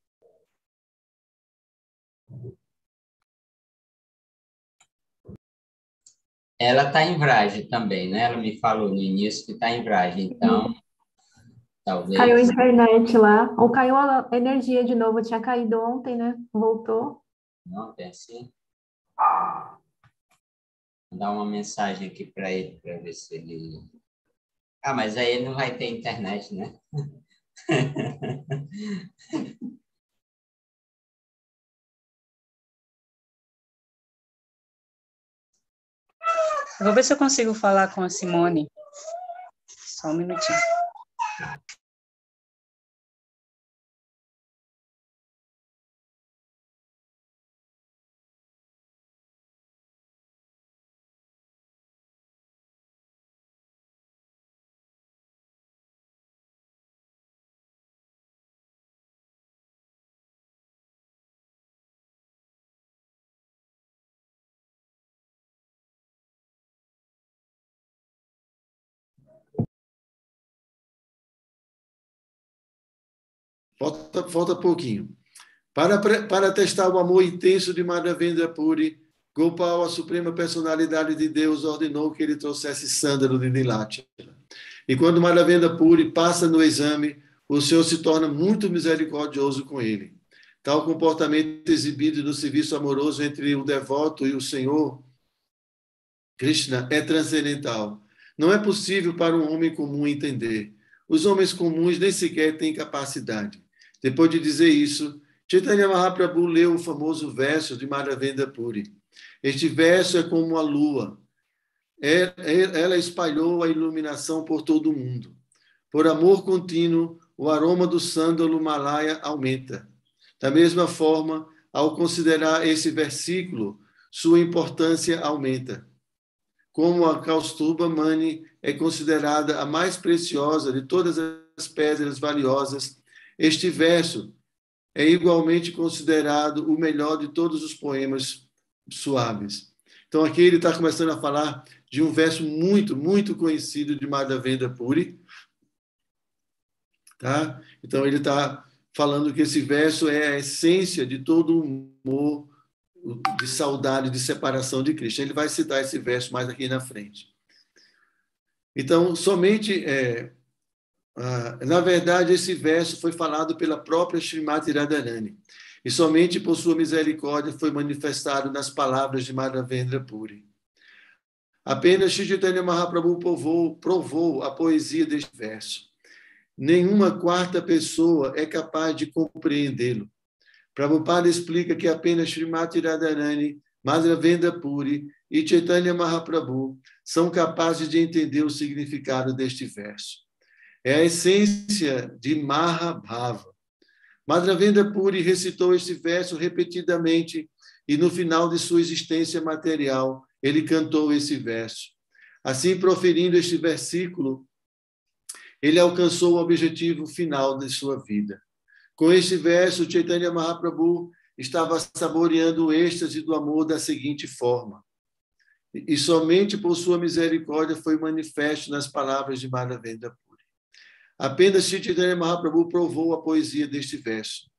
Ela está em Vraja também, né? Ela me falou no início que está em Vraja, então talvez... Caiu a internet lá. Ou caiu a energia de novo. Tinha caído ontem, né? Voltou. Não, tem assim. Vou dar uma mensagem aqui para ele, para ver se ele... mas aí ele não vai ter internet, né? Eu vou ver se eu consigo falar com a Simone. Só um minutinho. Falta pouquinho. Para testar o amor intenso de Madhavendra Puri, Gopal, a suprema personalidade de Deus, ordenou que ele trouxesse sândalo de Nilatya. E quando Madhavendra Puri passa no exame, o Senhor se torna muito misericordioso com ele. Tal comportamento exibido no serviço amoroso entre o devoto e o Senhor Krishna é transcendental. Não é possível para um homem comum entender. Os homens comuns nem sequer têm capacidade. Depois de dizer isso, Chaitanya Mahaprabhu leu o famoso verso de Madhavendra Puri. Este verso é como a lua. Ela espalhou a iluminação por todo o mundo. Por amor contínuo, o aroma do sândalo Malaya aumenta. Da mesma forma, ao considerar esse versículo, sua importância aumenta. Como a Kaustubha Mani é considerada a mais preciosa de todas as pedras valiosas, este verso é igualmente considerado o melhor de todos os poemas suaves. Então, aqui ele está começando a falar de um verso muito, muito conhecido de Madhavendra Puri. Tá? Então, ele está falando que esse verso é a essência de todo o humor de saudade, de separação de Cristo. Ele vai citar esse verso mais aqui na frente. Então, somente... na verdade, esse verso foi falado pela própria Srimati Radharani. E somente por sua misericórdia foi manifestado nas palavras de Madhavendra Puri. Apenas Shri Chaitanya Mahaprabhu provou a poesia deste verso. Nenhuma quarta pessoa é capaz de compreendê-lo. Prabhupada explica que apenas Srimati Radharani, Madhavendra Puri e Chaitanya Mahaprabhu são capazes de entender o significado deste verso. É a essência de Mahabhava. Madhavendra Puri recitou este verso repetidamente e no final de sua existência material ele cantou esse verso. Assim, proferindo este versículo, ele alcançou o objetivo final de sua vida. Com este verso, Chaitanya Mahaprabhu estava saboreando o êxtase do amor da seguinte forma. E somente por sua misericórdia foi manifesto nas palavras de Madhavendra Puri. Apenas Chaitanya Mahaprabhu provou a poesia deste verso.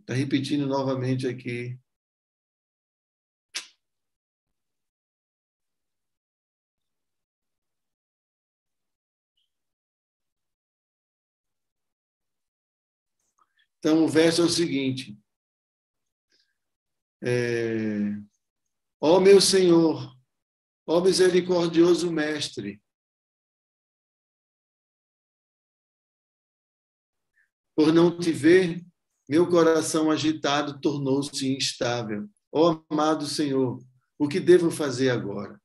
Está repetindo novamente aqui. Então, o verso é o seguinte. Ó meu Senhor, ó misericordioso Mestre, por não te ver, meu coração agitado tornou-se instável. Ó amado Senhor, o que devo fazer agora?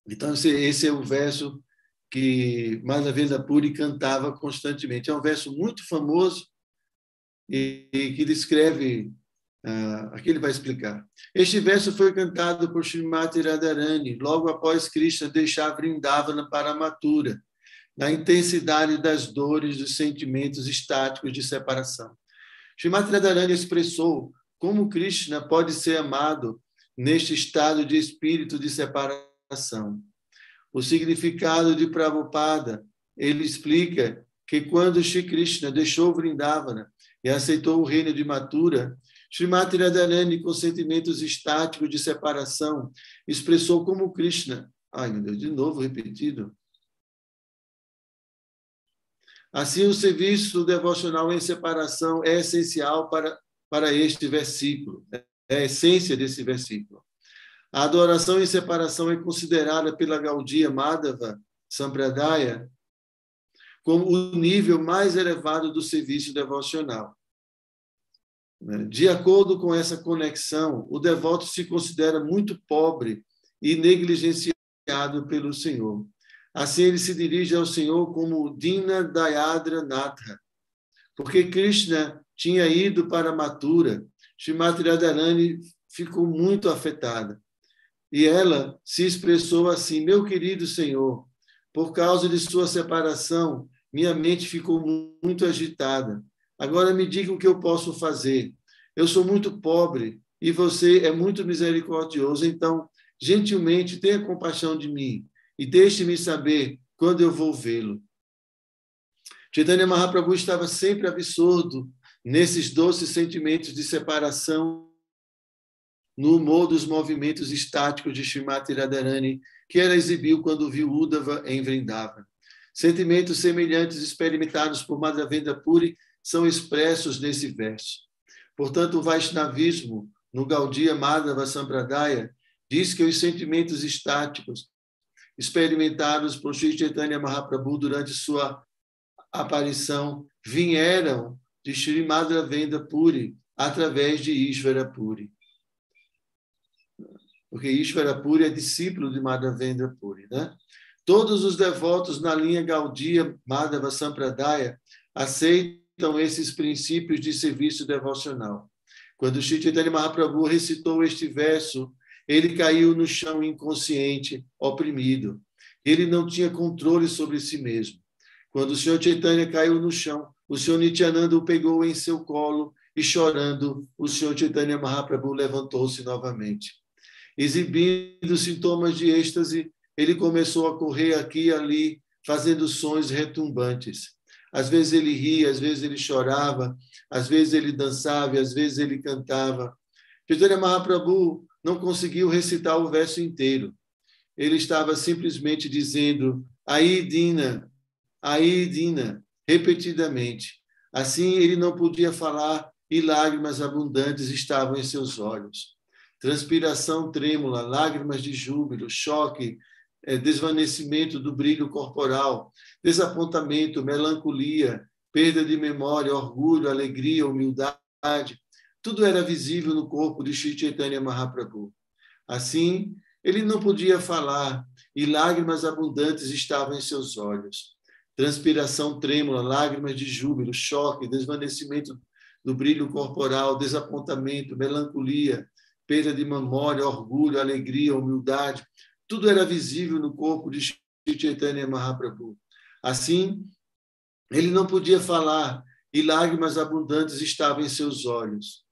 Então, esse é o verso que Madhavendra Puri cantava constantemente. É um verso muito famoso e que descreve... aqui ele vai explicar. Este verso foi cantado por Srimati Radharani logo após Krishna deixar Vrindavana para Mathura, na intensidade das dores dos sentimentos estáticos de separação. Srimati Radharani expressou como Krishna pode ser amado neste estado de espírito de separação. O significado de Prabhupada, ele explica que quando Shri Krishna deixou Vrindavana e aceitou o reino de Mathura, Srimati Radharani, com sentimentos estáticos de separação, expressou como Krishna... Ai, meu Deus, de novo repetido. Assim, o serviço devocional em separação é essencial para este versículo. É a essência desse versículo. A adoração em separação é considerada pela Gaudiya Madhava Sampradaya como o nível mais elevado do serviço devocional. De acordo com essa conexão, o devoto se considera muito pobre e negligenciado pelo Senhor. Assim, ele se dirige ao Senhor como Dina Dayadra Natha. Porque Krishna tinha ido para Mathura, Srimati Radharani ficou muito afetada. E ela se expressou assim: meu querido Senhor, por causa de sua separação, minha mente ficou muito agitada. Agora me diga o que eu posso fazer. Eu sou muito pobre e você é muito misericordioso, então, gentilmente, tenha compaixão de mim e deixe-me saber quando eu vou vê-lo. Chaitanya Mahaprabhu estava sempre absorto nesses doces sentimentos de separação, no humor dos movimentos estáticos de Srimati Radharani, que ela exibiu quando viu Uddhava em Vrindavana. Sentimentos semelhantes experimentados por Madhavendra Puri são expressos nesse verso. Portanto, o Vaishnavismo, no Gaudiya Madhava Sampradaya, diz que os sentimentos estáticos experimentados por Sri Chaitanya Mahaprabhu durante sua aparição vieram de Sri Madhavendra Puri através de Ishvara Puri. Porque Ishvara Puri é discípulo de Madhavendra Puri, né? Todos os devotos na linha Gaudiya Madhava Sampradaya aceitam esses princípios de serviço devocional. Quando Sri Chaitanya Mahaprabhu recitou este verso, ele caiu no chão inconsciente, oprimido. Ele não tinha controle sobre si mesmo. Quando o Senhor Chaitanya caiu no chão, o Senhor Nityananda o pegou em seu colo e, chorando, o Senhor Chaitanya Mahaprabhu levantou-se novamente. Exibindo sintomas de êxtase, ele começou a correr aqui e ali, fazendo sons retumbantes. Às vezes ele ria, às vezes ele chorava, às vezes ele dançava e às vezes ele cantava. Chaitanya Mahaprabhu não conseguiu recitar o verso inteiro. Ele estava simplesmente dizendo "Aí, Dina", repetidamente. Assim, ele não podia falar e lágrimas abundantes estavam em seus olhos. Transpiração trêmula, lágrimas de júbilo, choque, desvanecimento do brilho corporal, desapontamento, melancolia, perda de memória, orgulho, alegria, humildade. Tudo era visível no corpo de Sri Chaitanya Mahaprabhu. Assim, ele não podia falar e lágrimas abundantes estavam em seus olhos. Transpiração trêmula, lágrimas de júbilo, choque, desvanecimento do brilho corporal, desapontamento, melancolia, perda de memória, orgulho, alegria, humildade. Tudo era visível no corpo de Sri Chaitanya Mahaprabhu. Assim, ele não podia falar e lágrimas abundantes estavam em seus olhos.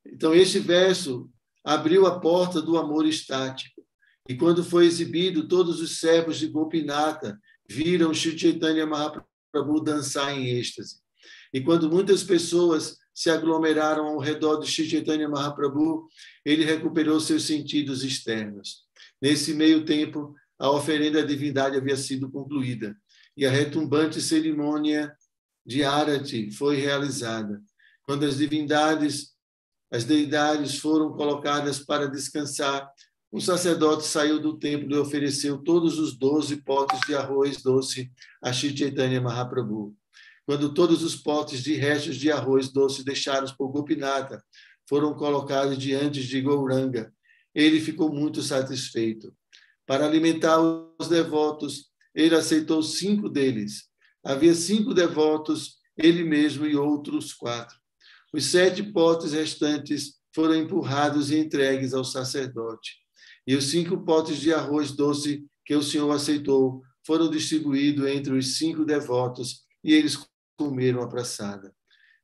Então, este verso abriu a porta do amor estático. E quando foi exibido, todos os servos de Gopinatha viram Sri Chaitanya Mahaprabhu dançar em êxtase. E quando muitas pessoas se aglomeraram ao redor de Sri Chaitanya Mahaprabhu, ele recuperou seus sentidos externos. Nesse meio tempo, a oferenda à divindade havia sido concluída e a retumbante cerimônia de Arati foi realizada. Quando as deidades foram colocadas para descansar, o sacerdote saiu do templo e ofereceu todos os 12 potes de arroz doce a Sri Chaitanya Mahaprabhu. Quando todos os potes de restos de arroz doce deixados por Gopinatha foram colocados diante de Gauranga, ele ficou muito satisfeito. Para alimentar os devotos, ele aceitou 5 deles. Havia 5 devotos, ele mesmo e outros 4. Os 7 potes restantes foram empurrados e entregues ao sacerdote. E os 5 potes de arroz doce que o Senhor aceitou foram distribuídos entre os 5 devotos e eles comeram a praçada.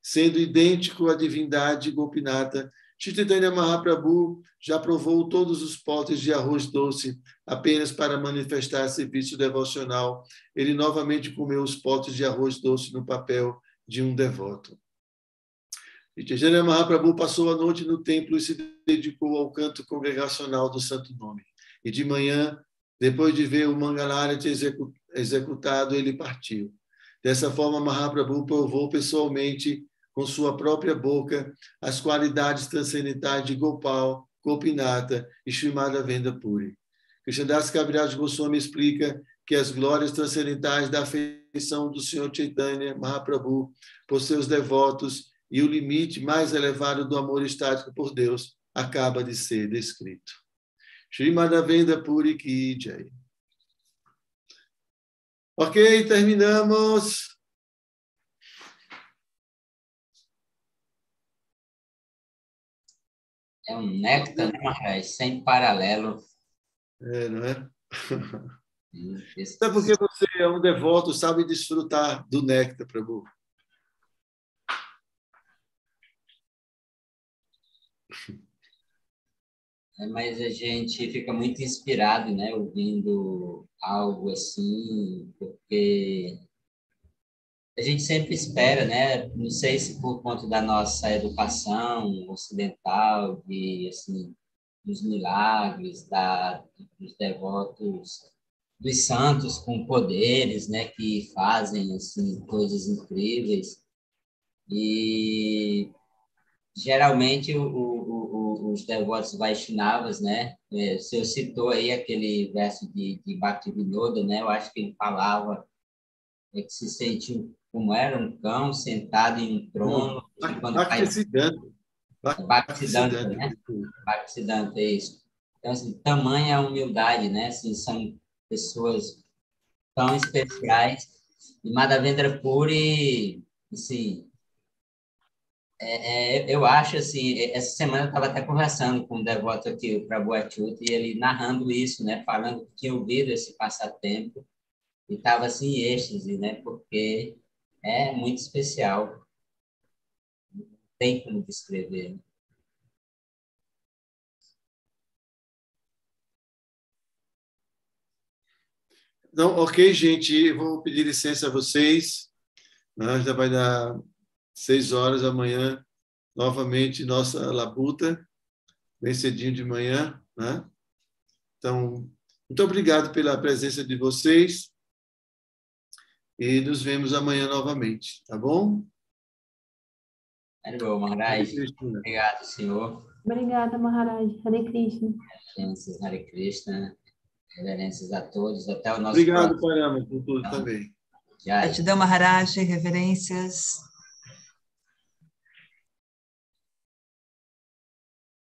Sendo idêntico à divindade Gopinatha, Sri Chaitanya Mahaprabhu já provou todos os potes de arroz doce apenas para manifestar serviço devocional. Ele novamente comeu os potes de arroz doce no papel de um devoto. Sri Chaitanya Mahaprabhu passou a noite no templo e se dedicou ao canto congregacional do Santo Nome. E de manhã, depois de ver o Mangalarati executado, ele partiu. Dessa forma, Mahaprabhu provou pessoalmente, com sua própria boca, as qualidades transcendentais de Gopal, Gopinatha e Sri Madhavendra Puri. Krishnadas Kaviraj Goswami explica que as glórias transcendentais da afeição do Senhor Chaitanya Mahaprabhu por seus devotos e o limite mais elevado do amor estático por Deus acaba de ser descrito. Sri Madhavendra Puri Ki Jai. Ok, terminamos. É um néctar, né, Maharaj? Sem paralelo. Não é? Até porque você é um devoto, sabe desfrutar do néctar, Prabhu. Mas a gente fica muito inspirado, né, ouvindo algo assim, porque a gente sempre espera, né, não sei se por conta da nossa educação ocidental, de, assim, dos milagres, dos devotos, dos santos com poderes, né, que fazem assim coisas incríveis. E geralmente os devotos Vaishnavas, né, o senhor citou aí aquele verso de Bhaktivinoda, né, eu acho que ele falava que se sentiu como era um cão sentado em um trono, e quando faz Bhaktisiddhanta, né? Bhaktisiddhanta, é isso. Então, assim, tamanha a humildade, né? Assim, são pessoas tão especiais. E Madhavendra Puri, assim, eu acho, assim, essa semana eu estava até conversando com um devoto aqui, o Prabhu Achyuta, e ele narrando isso, né? Falando que tinha ouvido esse passatempo e estava, assim, em êxtase, né? Porque é muito especial. Não tem como descrever, né? Então, ok, gente, eu vou pedir licença a vocês. Já vai dar 6 horas da manhã, novamente, nossa labuta, bem cedinho de manhã, né? Então, muito obrigado pela presença de vocês e nos vemos amanhã novamente, tá bom? Hare Maharaj. Obrigado, senhor. Obrigada, Maharaj. Hare Krishna. Reverências, Hare Krishna. Reverências a todos. Até o nosso Obrigado, próximo. Parama, por tudo também. Gratidão, Maharaj, reverências.